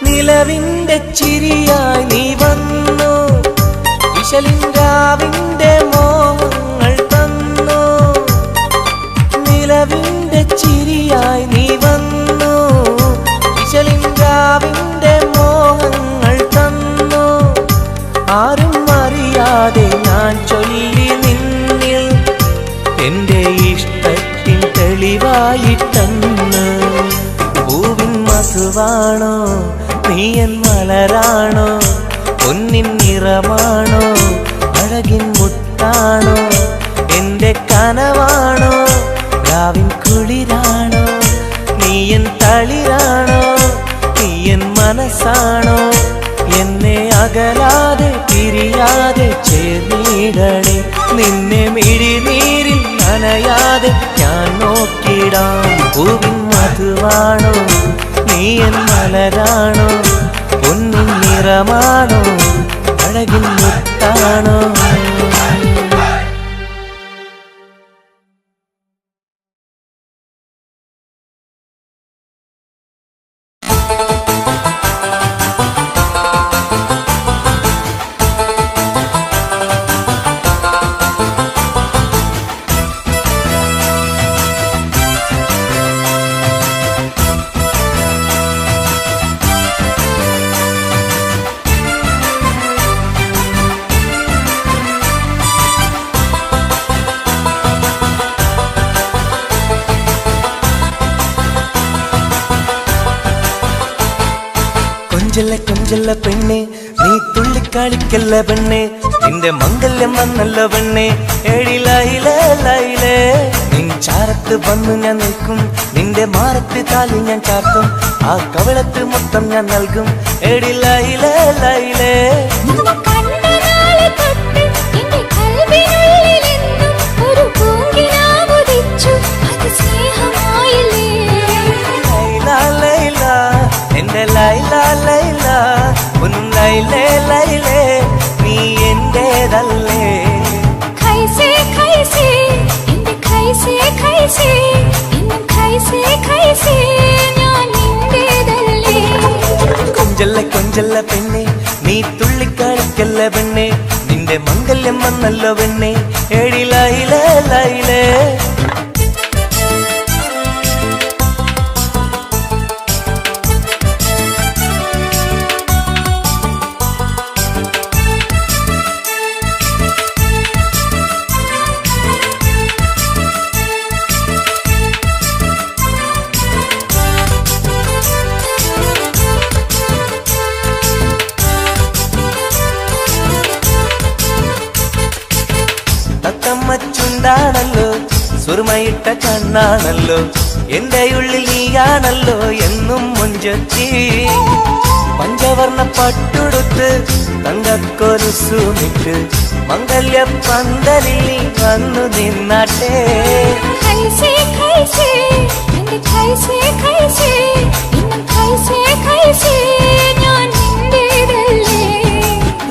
നിലവിന്റെ ചിരിയായി നീ വന്നു, വിശലിൻരാവിന്റെ മോഹങ്ങൾ തന്നു. നിലവിന്റെ ചിരിയായി നീ വന്നു, വിശലിൻരാവിന്റെ മോഹങ്ങൾ തന്നു. ആരും അറിയാതെ ഞാൻ ചൊല്ലി നിന്നിൽ എന്റെ ഇഷ്ടത്തിൻ തെളിവായിട്ടെന്ന്. പൂവിൻ മധുവാണോ നീ എൻ മലരാണോ, പൊന്നിൻ നിറമാണോ അഴകിൻ മുത്താണോ, എന്റെ കനവാണോ രാവിൻ കുളിരാണോ, നീ എൻ തളിരാണോ, നീ എൻ മനസ്സാണോ, എന്നെ അകലാതെ പിരിയാതെ ചേർന്നിടണേ, നിന്നെ മിഴിനീരിൽ നനയാതെ ഞാൻ നോക്കിടാം. പൂവിൻ മധുവാണോ നീ എൻ മലരാണോ, പൊന്നിൻ നിറമാണോ അഴകിൻ മുത്താണോ. കൊഞ്ചല്ല പെണ്ണെ നീ തുള്ളിക്കളിക്കല്ല പെണ്ണെ നിന്റെ മംഗല്യം വന്നല്ല പെണ്ണെ എടി ലൈലേ ലൈലേ നിൻ ചാരത്ത് വന്നു ഞാൻ നിൽക്കും നിന്റെ മാറത്ത് താലി ഞാൻ ചാർത്തും ആ കവളത്ത് മൊത്തം ഞാൻ നൽകും എടി ലൈലേ ലൈലേ ലൈല ലൈല ഒന്നും ലൈലേ ലൈലേ നീ എന്റേതല്ലേ ഖൈസേ ഖൈസേ എന്റെ ഖൈസേ ഖൈസേ എന്നും ഖൈസേ ഖൈസേ ഞാൻ നിന്റേതല്ലേ കൊഞ്ചല്ല കൊഞ്ചല്ല പെണ്ണെ നീ തുള്ളിക്കളിക്കല്ല പെണ്ണെ നിന്റെ മംഗല്യം വന്നല്ലോ പെണ്ണെ എടി ലൈലേ ലൈലേ ചുണ്ടാണല്ലോ സുറുമയിട്ട കണ്ണാണല്ലോ എന്റെ ഉള്ളിൽ നീയാണല്ലോ എന്നും മുഞ്ചത്തി പഞ്ചവർണ്ണ പട്ടുടുത്ത് തങ്കക്കൊലുസുമിട്ട് മംഗല്യ പന്തലിൽ നീ വന്നു നിന്നാട്ടെ ഖൈസേ ഖൈസേ എന്റെ ഖൈസേ ഖൈസേ എന്നും ഖൈസേ ഖൈസേ ഞാൻ നിന്റേതല്ലേ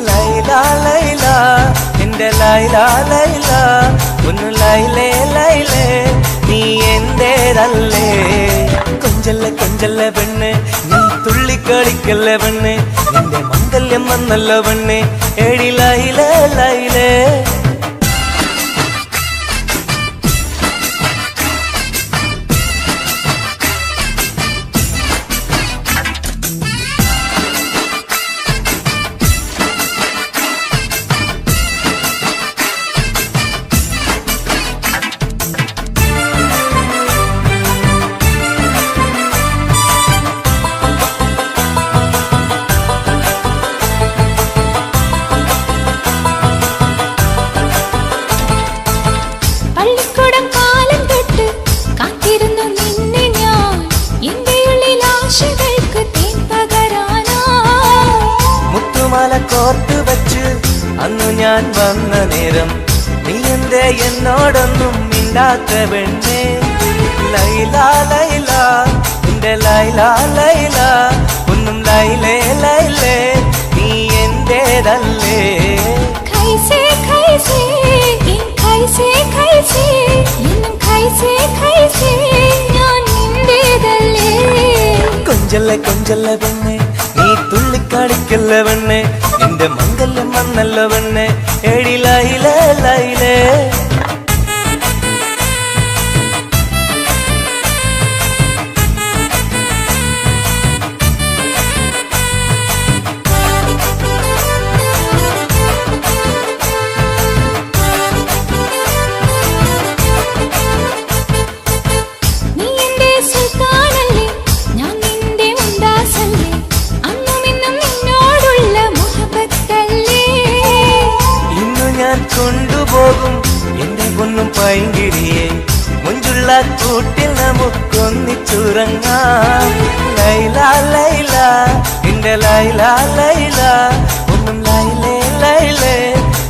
ലൈല ലൈല എന്റെ ലൈല ലൈല ഒന്ന് ലൈലേ ലൈലേ നീ എന്റേതല്ലേ കൊഞ്ചല്ല കൊഞ്ചല്ല പെണ്ണ് നീ തുള്ളിക്കളിക്കല്ല പെണ്ണ് നിന്റെ മംഗല്യം വന്നല്ലോ പെണ്ണ് എടി ലൈലേ ലൈലേ കോർത്ത് വച്ച് അന്നു ഞാൻ വന്ന നേരം നീ എന്തേ എന്നോടൊന്നും മിണ്ടാത്ത പെണ്ണേ ലൈല ലൈല എന്റെ ലൈല ലൈല ഒന്നും ലൈലേ ലൈലേ നീ എന്റേതല്ലേ ഖൈസേ ഖൈസേ ഖൈസേ ഖൈസേ എന്നും ഖൈസേ ഖൈസേ ഞാൻ നിന്റേതല്ലേ കൊഞ്ചല്ല കൊഞ്ചല്ല പെണ്ണെ നീ തുള്ളിക്കളിക്കല്ല പെണ്ണെ നിന്റെ മംഗല്യം വന്നല്ലോ പെണ്ണെ എടി ലൈലേ ലൈലേ കൊണ്ടുപോകും എന്റെ പൊന്നും പൈങ്കിരിയെ മുഞ്ചുള്ള കൂട്ടിൽ നമുക്കൊന്നിച്ചുറങ്ങാം ലൈല ലൈല എന്റെ ലൈല ലൈല ഒന്നും ലൈലേ ലൈലേ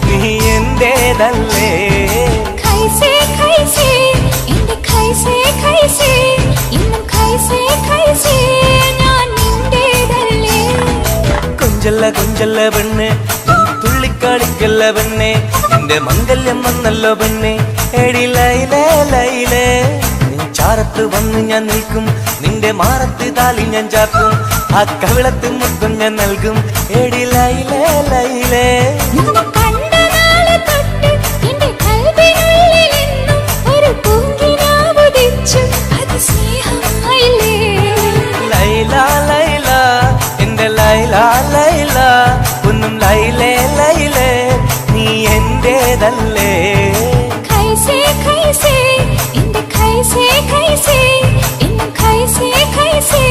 നീ എന്റേതല്ലേ ഖൈസേ ഖൈസേ എന്റെ ഖൈസേ ഖൈസേ ഇന്നും ഖൈസേ ഖൈസേ ഞാൻ നിന്റേതല്ലേ കൊഞ്ചല്ല കൊഞ്ചല്ല പെണ്ണ് തുള്ളിക്കളിക്കല്ല പെണ്ണെ നിന്റെ മംഗല്യം വന്നല്ലോ പെണ്ണെ എടി ലൈലേ ലൈലേ നീ ചാരത്ത് വന്ന് ഞാൻ നിൽക്കും നിന്റെ മാറത്ത് താലി ഞാൻ ചാർത്തും ആ കവിളത്ത് മുത്തം ഞാൻ നൽകും എടി ലൈലേ ലൈലേ ലൈല ലൈല എന്റെ ലൈല ലൈല ഒന്നും ലൈലേ ലൈലേ നീ എന്റേതല്ലേ ഖൈസേ ഖൈസേ എന്റെ ഖൈസേ ഖൈസേ എന്നും ഖൈസേ ഖൈസേ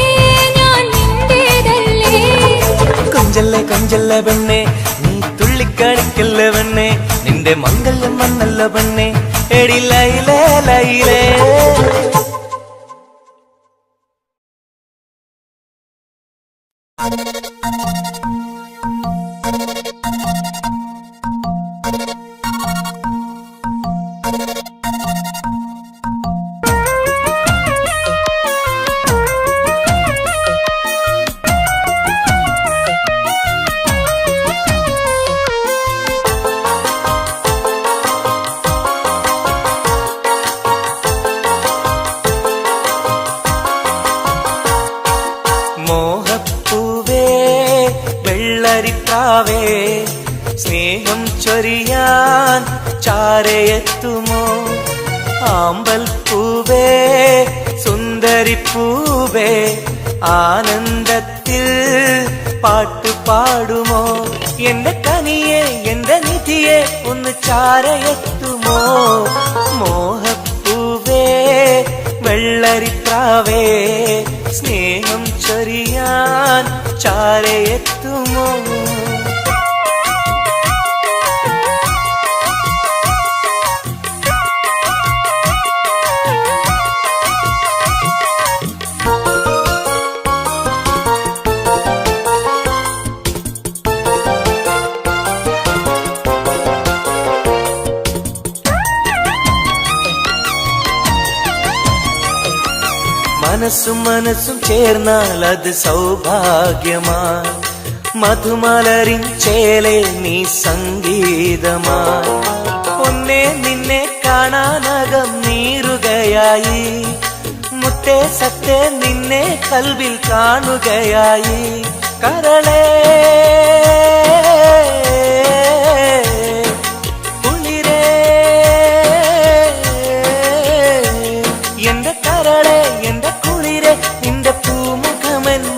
ഞാൻ നിന്റേതല്ലേ പെണ്ണെ നീ തുള്ളിക്കളിക്കല്ല പെണ്ണെ നിന്റെ മംഗല്യം വന്നല്ല പെണ്ണെ എടി ലൈലേ ലൈലേ മോഹപ്പൂവേ വെള്ളരിപ്രാവേ സ്നേഹം ചൊരിയാൻ ചാരയെത്തുമോ ആമ്പൽ പൂവേ സുന്ദരിപ്പൂവേ ആനന്ദത്തിൽ പാട്ടുപാടുമോ എന്റെ കനിയെ എന്റെ നിധിയെ ഒന്ന് ചാരയെത്തുമോ മോഹപ്പൂവേ വെള്ളരിപ്രാവേ സ്നേഹം ചൊരിയാൻ ചാരയെത്തുമോ മനസ്സും മനസ്സും ചേർന്നാൽ അത് സൗഭാഗ്യമായി മധുമലരിൻ ചേലെ നീ സംഗീതമായി ഒന്നേ നിന്നെ കാണാനകം നീറുകയായി മുത്തേ സത്തേ നിന്നെ കൽവിൽ കാണുകയായി കരളേ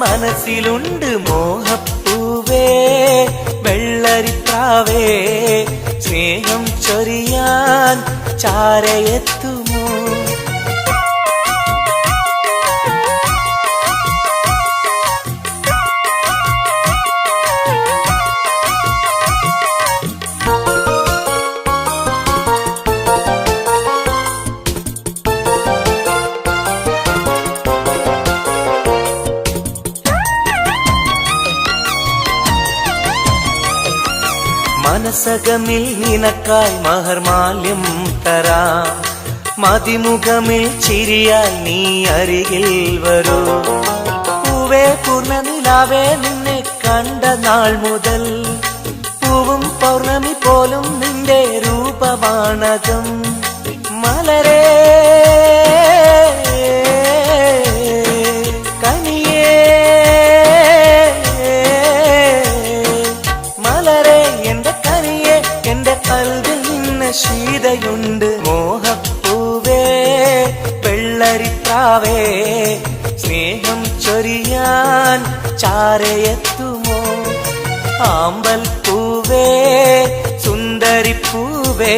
മനസ്സിലുണ്ട് മോഹപ്പൂവേ വെള്ളരിപ്രാവേ സ്നേഹം ചൊരിയാൻ ചാരയെത്തുമോ മനസകമിൽ നിനക്കായി മഹർമാല്യം തരാം മതിമുഖമിൽ ചിരിയായി നീ അരികിൽ വരൂ പൂവേ പൂർണ്ണനിലാവേ നിന്നെ കണ്ട നാൾ മുതൽ പൂവും പൗർണമി പോലും നിന്റെ രൂപമാണകം മലരേ ശീതയുണ്ട് മോഹപ്പൂവേ വെള്ളരിപ്രാവേ സ്നേഹം ചൊരിയാൻ ചാരയെത്തുമോ ആമ്പൽ പൂവേ സുന്ദരിപ്പൂവേ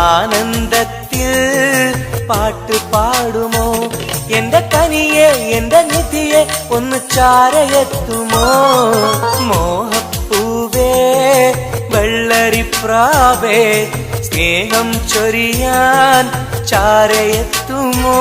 ആനന്ദത്തിൽ പാട്ടുപാടുമോ എന്റെ കനിയെ എന്റെ നിധിയെ ഒന്ന് ചാരയെത്തുമോ മോഹപ്പൂവേ വെള്ളരിപ്രാവേ സ്നേഹം ചൊരിയാൻ ചാരയെത്തുമോ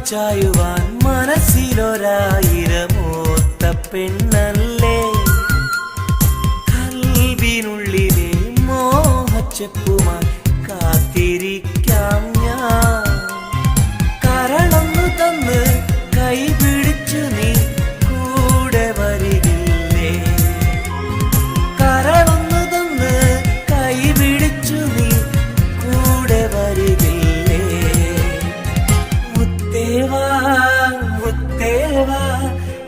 ചായുവാൻ മനസ്സിലൊരായിരമോത്ത പെണ്ണല്ലേ കൽവിനുള്ളിലെ മോഹച്ചെപ്പുമായി കാത്തിരിക്കാം ഞാൻ കരളൊന്നു തന്ന് കൈ പിടിച്ചു നീ കൂടെ വരികില്ലേ കരളൊന്നു തന്ന് കൈ പിടിച്ചു നീ കൂടെ വരികില്ലേ മുത്തേവാ മുത്തേവാ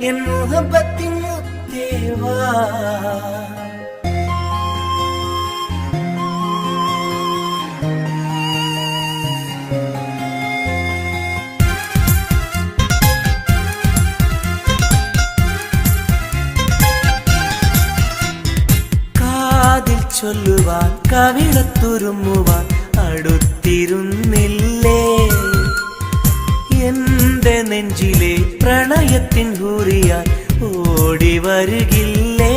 എൻ മുഹബത്തിൻ മുത്തേവാ ചൊല്ലുവാൻ കവിളത്തുരുമ്മുവാൻ അടുത്തിരുന്നില്ലേ എന്റെ നെഞ്ചിലെ പ്രണയത്തിൻ ഹൂറിയാൻ ഓടി വരുകില്ലേ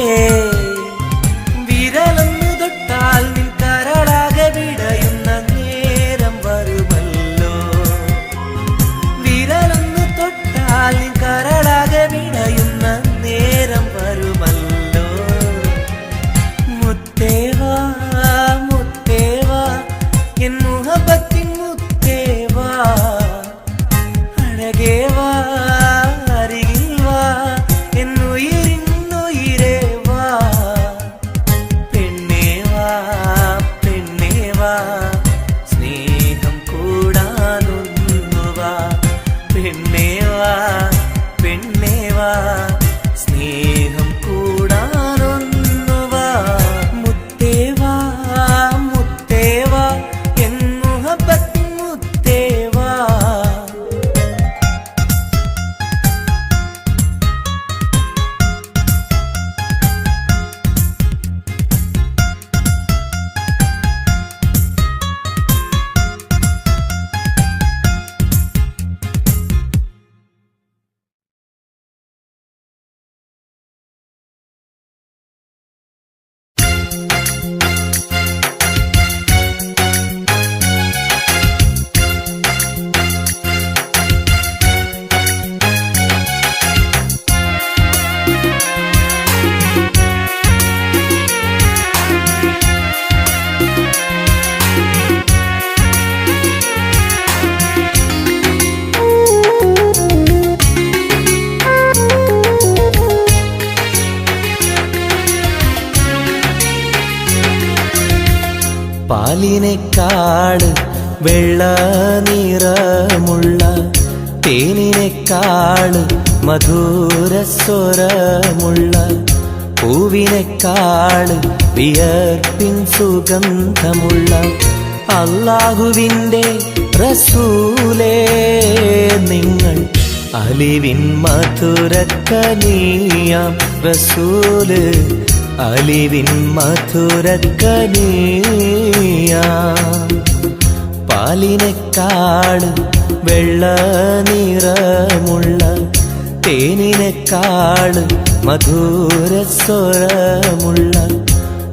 വിരലൊന്നു തൊട്ടാൽ നിൻ കരളാകെ വിടയുന്ന നേരം വരുമല്ലോ വിരലൊന്നു തൊട്ടാൽ നിൻ കരളാകെ വിടയുന്ന നേരം വരുമല്ലോ മുത്തേവാ മുത്തേവാ എൻ മുഹബത്തിൻ മുത്തേവാ അഴകേവാ അരികിൽ വാ എന്നുയിരിന്നുയിരേ വാ പെണ്ണേവാ പെണ്ണേവാ സ്നേഹം കൂടാനൊന്നുവാ പെണ്ണേവാ പെണ്ണേവാ സ്നേഹം കൂടാനൊന്നുവാ മുത്തേവാ മുത്തേവാ എൻ മുഹബത്തിൻ മുത്തേവാ പാലിനേക്കാട് വെള്ള നിറമുള്ള തേനിനേക്കാട് മധുരസ്വരമുള്ള പൂവിനേക്കാട് വിയർപ്പിൻ സുഗന്ധമുള്ള അല്ലാഹുവിൻ്റെ റസൂലേ നിങ്ങൾ അലിവിൻ മധുരക്കനിയാം റസൂല് അലിവിൻ മധുരക്കനിയാം പാലിനേക്കാട് വെള്ള നിറമുള്ള തേനിനേക്കാട് മധുരസ്വരമുള്ള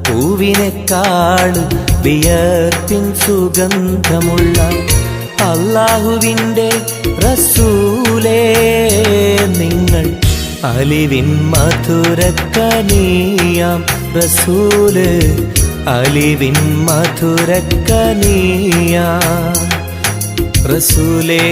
പൂവിനേക്കാട് വിയർപ്പിൻ സുഗന്ധമുള്ള അല്ലാഹുവിൻ്റെ റസൂലേ നിങ്ങൾ അലിവിൻ മധുരക്കനിയാം റസൂല് അലിവിൻ മധുരക്കനിയാം റസൂലേ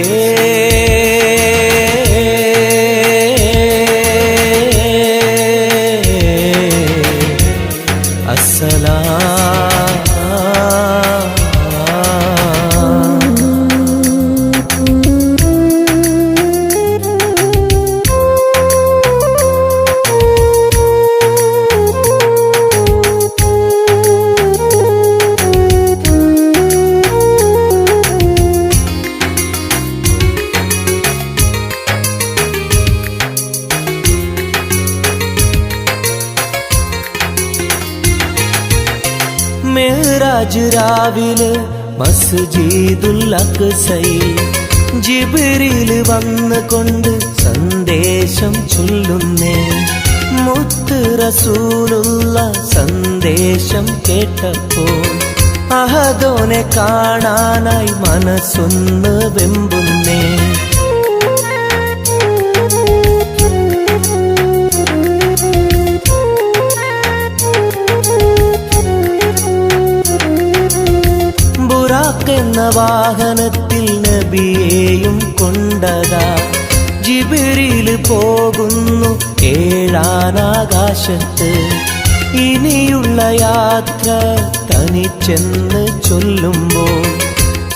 മെഹ്റാജ് രാവിലെ മസ്ജിദുൽ അഖ്സയിൽ ജിബ്രീൽ വന്നുകൊണ്ട് സന്ദേശം ചൊല്ലുന്നേ മുത്ത് റസൂലുള്ള സന്ദേശം കേട്ടപ്പോൾ അഹദോനെ കാണാനായി മനസ്സൊന്ന് വെമ്പുന്നേ എന്ന വാഹനത്തിൽ നബിയെയും കൊണ്ടതാ ജിബ്രീൽ പോകുന്നു ഏഴാനാകാശത്ത്. ഇനിയുള്ള യാത്ര തനിച്ചെന്ന് ചൊല്ലുമ്പോൾ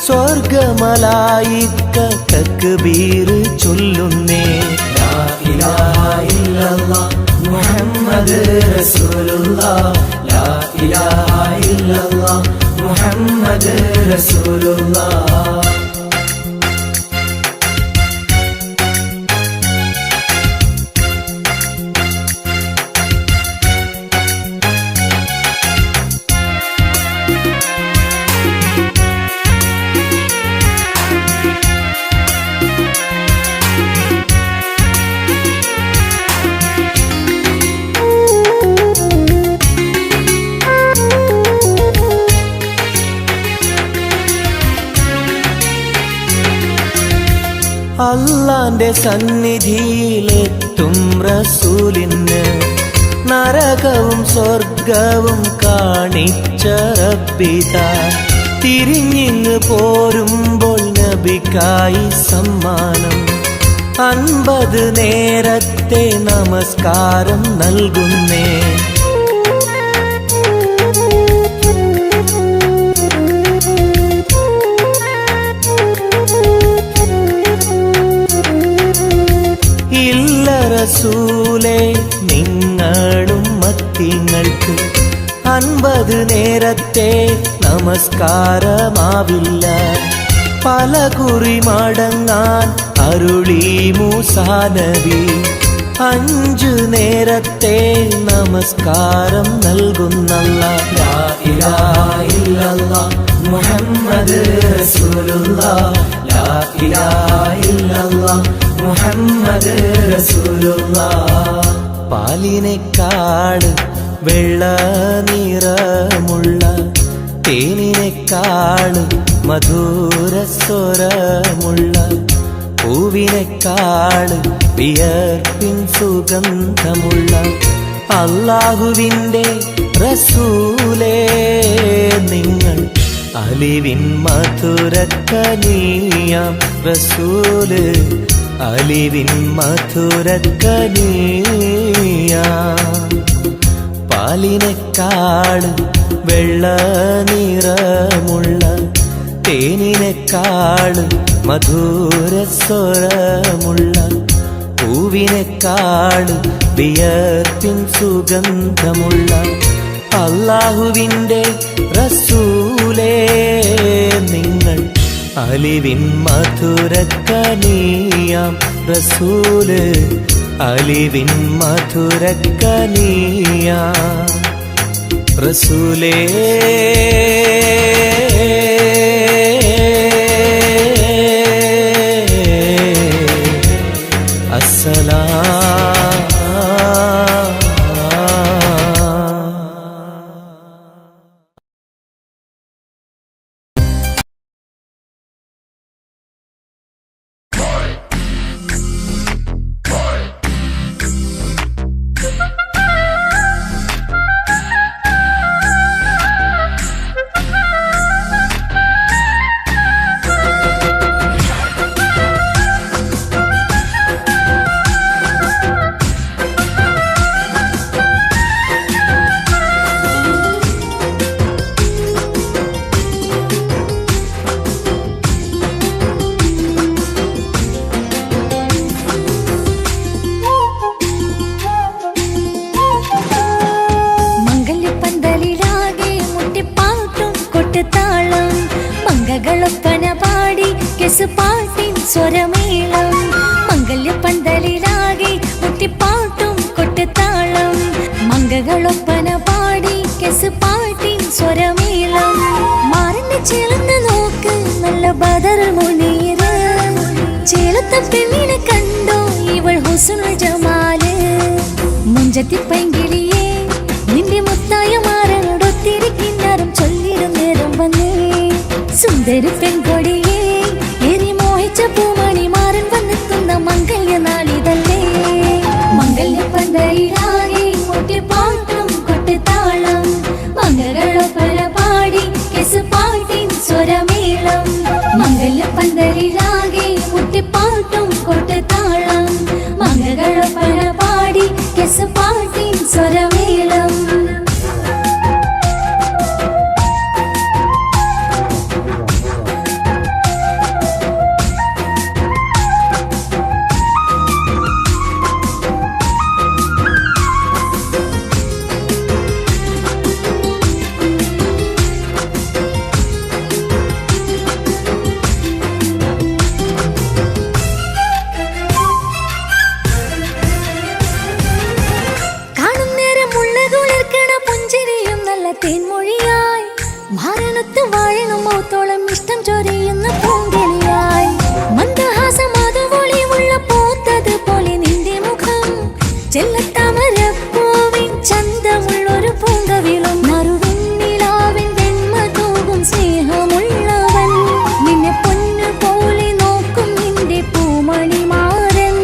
സ്വർഗമലായിക്ക തക്ബീർ ചൊല്ലുന്നേ. ലാ ഇലാഹ ഇല്ലല്ലാഹ് മുഹമ്മദ് റസൂലുള്ളാഹ്, ലാ ഇലാഹ ഇല്ലല്ലാഹ് മുഹമ്മദ് റസൂലുള്ളാഹ്. അല്ലാന്റെ സന്നിധിയിലെത്തും റസൂലിന് നരകവും സ്വർഗവും കാണിച്ച റബ്ബിതാ. തിരിഞ്ഞിങ്ങ് പോരുമ്പോൾ നബിക്കായി സമ്മാനം 50 നേരത്തെ നമസ്കാരം നൽകുന്നേ. റസൂലേ നിങ്ങളും മത്തിങ്ങൾക്ക് 50 നേരത്തെ നമസ്കാരമാവില്ല. പല കുറി മടങ്ങാൻ അരുളി മൂസാ നബി. 5 നേരത്തെ നമസ്കാരം നൽകുന്നല്ലാഹ്. ലാ ഇലാഹ ഇല്ലല്ലാഹ് മുഹമ്മദ് റസൂലുള്ളാഹ്, ലാ ഇലാഹ ഇല്ലല്ലാഹ് മുഹമ്മദ് റസൂലുള്ളാഹ്. പാലിനേക്കാൾ വെള്ള നിറമുള്ള തേനിനേക്കാൾ മധുരസ്വരമുള്ള പൂവിനേക്കാൾ വിയർപ്പിൻ സുഗന്ധമുള്ള അല്ലാഹുവിൻ്റെ റസൂലേ നിങ്ങൾ അലിവിൻ മധുരക്കനിയാം റസൂല്, അലിവിൻ മധുരക്കനിയാം. പാലിനേക്കാൾ വെള്ള നിറമുള്ള തേനിനേക്കാൾ മധുരസ്വരമുള്ള പൂവിനേക്കാൾ വിയർപ്പിൻ സുഗന്ധമുള്ള അല്ലാഹുവിൻ്റെ റസൂലേ നിങ്ങൾ അലിവിൻ മധുരക്കനിയാം റസൂല്, അലിവിൻ മധുരക്കനിയാം റസൂലേ. മംഗളൊപ്പന പാടി കെസുപാട്ടിൻ സ്വരമേളം. മംഗല്യപ്പന്തലിലാകെ മുട്ടിപ്പാട്ടും കൊട്ടുതാളം. മംഗളൊപ്പന പാടി കെസുപാട്ടിൻ സ്വരമേളം. മാറിന്റെ ചേർന്ന് നോക്ക് നല്ല ബദർ മുനീറ്. ചേലത്ത പെണ്ണിനെ കണ്ടോ ഇവൾ ഹുസ്നുൽ ജമാല്. മുഞ്ചത്തി പൈങ്കിളിയെ നിന്റെ മുത്തായ മാറനോടൊത്തിരി കിന്നാരം ചൊല്ലിടും നേരം വന്നേ. സുന്ദരി പെൺകൊടിയെ എരി മോഹിച്ച പൂമണി മാറൻ വന്നെത്തുന്ന മംഗല്യ നാളിതല്ലേ. മംഗല്യപ്പന്തലിലാകെ മുട്ടിപ്പാട്ടും കൊട്ടുതാളം. മംഗളൊപ്പന പാടി കെസുപാട്ടിൻ സ്വരമേളം. മാരണത്ത് വാഴണം മൗത്തോളം ഇഷ്ടം ചൊരിയുന്ന പൂങ്കിളിയായി മന്ദഹാസം അതുപൊളിയുള്ള പൂത്തത് പോലെ നിന്റെ മുഖം ചെല്ലത്താമരപ്പൂവിൻ ചന്തമുള്ളൊരു പൂങ്കവിളും നറുവിന്നിലാവിൻ വെണ്മ തൂകും സ്നേഹമുള്ളവൻ നിന്നെ പൊന്നു പോലെ നോക്കും നിന്റെ പൂമണിമാരൻ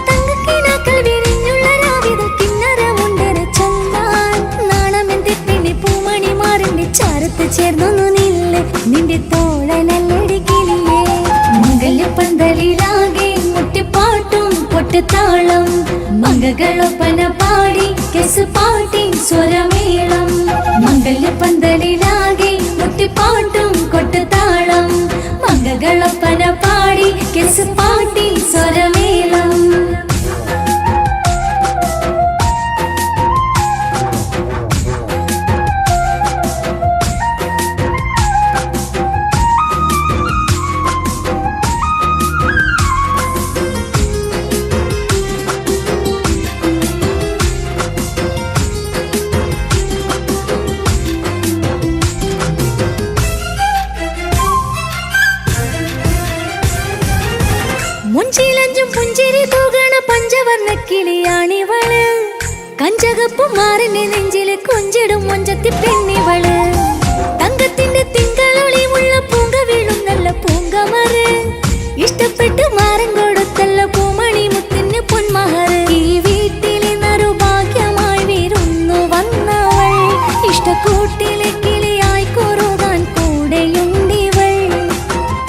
തങ്കക്കിനാക്കൾ വിരിഞ്ഞുള്ള രാവിലെ കിന്നരമുണ്ടര ചൊല്ലാൻ നാണമെന്റെ പെണ്ണെ പൂമണിമാരന്റെ ചാരത്ത് ചേർന്നൊന്നു നില്ല് നിന്റെ തോളനല്ലടി കിളിയേ മംഗല്യപ്പന്തലിലാകെ മുട്ടിപ്പാട്ടും കൊട്ടുതാളം മംഗകളൊപ്പന പാടി കെസ് പാട്ടിൻ സ്വരമേളം മംഗല്യപ്പന്തലിലാകെ മുട്ടിപ്പാട്ടും കൊട്ടുതാളം മംഗകളൊപ്പന പാടി കെസ് പാട്ടിൻ സ്വരമേളം മുഞ്ചിലഞ്ചും പുഞ്ചിരി തൂകണ പഞ്ചവർണ്ണ കിളിയാണിവള് കഞ്ചകപ്പും മാറിന്റെ നെഞ്ചില് കൊഞ്ചിടും മൊഞ്ചത്തി പെണ്ണിവള് തങ്കത്തിന്റെ തിങ്കളൊളിമുള്ള പൂങ്ക വീഴും നല്ല പൂങ്കമറ് ഇഷ്ടപ്പെട്ട് മാറൻ കൊടുത്തല്ല പൂമണി മുത്തിന് പൊന്മഹറ് ഈ വീട്ടിലെ നറുഭാഗ്യമായി വീരുന്നു വന്നവൾ ഇഷ്ടക്കൂട്ടിലെ കിളിയായി കുറുകാൻ കൂടെയുണ്ടിവൾ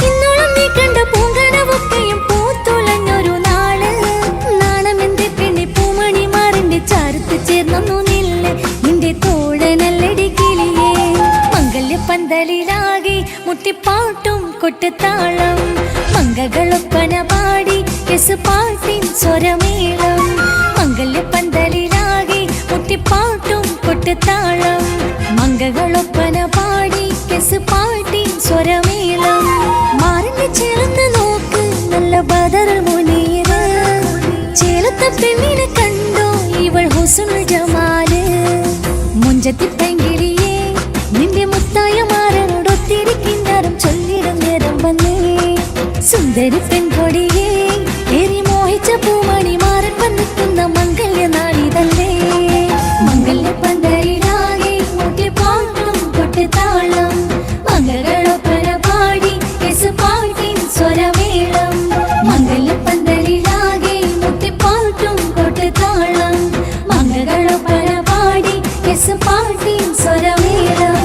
ഇന്നോളം നീ കണ്ട പൂങ്കനവൊക്കെയും പൂത്തുലഞ്ഞൊരു നാള് നാണമെന്റെ പെണ്ണെ പൂമണിമാറിന്റെ ചാരത്ത് ചേർന്നു നില്ല് നിന്റെ തോഴനല്ലടി കിളിയേ മംഗല്യപ്പന്തലിലാകെ മുട്ടിപ്പാട്ടും കൊട്ടുതാളം മംഗകളൊപ്പന പാടി കെസ് പാട്ടിൻ സ്വരമേളം മംഗല്യപ്പന്തലിലാകെ മുട്ടിപ്പാട്ടും കൊട്ടുതാളം മംഗകളൊപ്പന പാടി കെസ് പാട്ടിൻ സ്വരമേളം മാറിന്റെ ചേർന്ന് നോക്ക് നല്ല ബദറുൽ മുനീറ് ചേലത്തെ പെണ്ണിനെ കണ്ടോ ഇവൾ ഹുസ്നുൽ ജമാല് മുഞ്ചത്തി പെങ്കിളിയേ നിന്റെ മുത്തായ മാറനോടൊത്തിരിക്കിന്നാരം ചൊല്ലിടും നേരം വന്നേ സുന്ദരി പെൺകൊടിയേ ഏറി മോഹിച്ച പൂമണി മാറൻ വന്നെത്തുന്ന മംഗല്യ നാളിതല്ലേ മംഗല്യപ്പന്തലിലാകെ മുട്ടിപ്പാട്ടും കൊട്ടുതാളം മംഗകളൊപ്പന പാടി കെസ് പാട്ടിൻ സ്വരമേളം മംഗല്യപ്പന്തലിലാകെ മുട്ടിപ്പാട്ടും കൊട്ടുതാളം മംഗകളൊപ്പന പാടി കെസ് പാട്ടിൻ സ്വരമേളം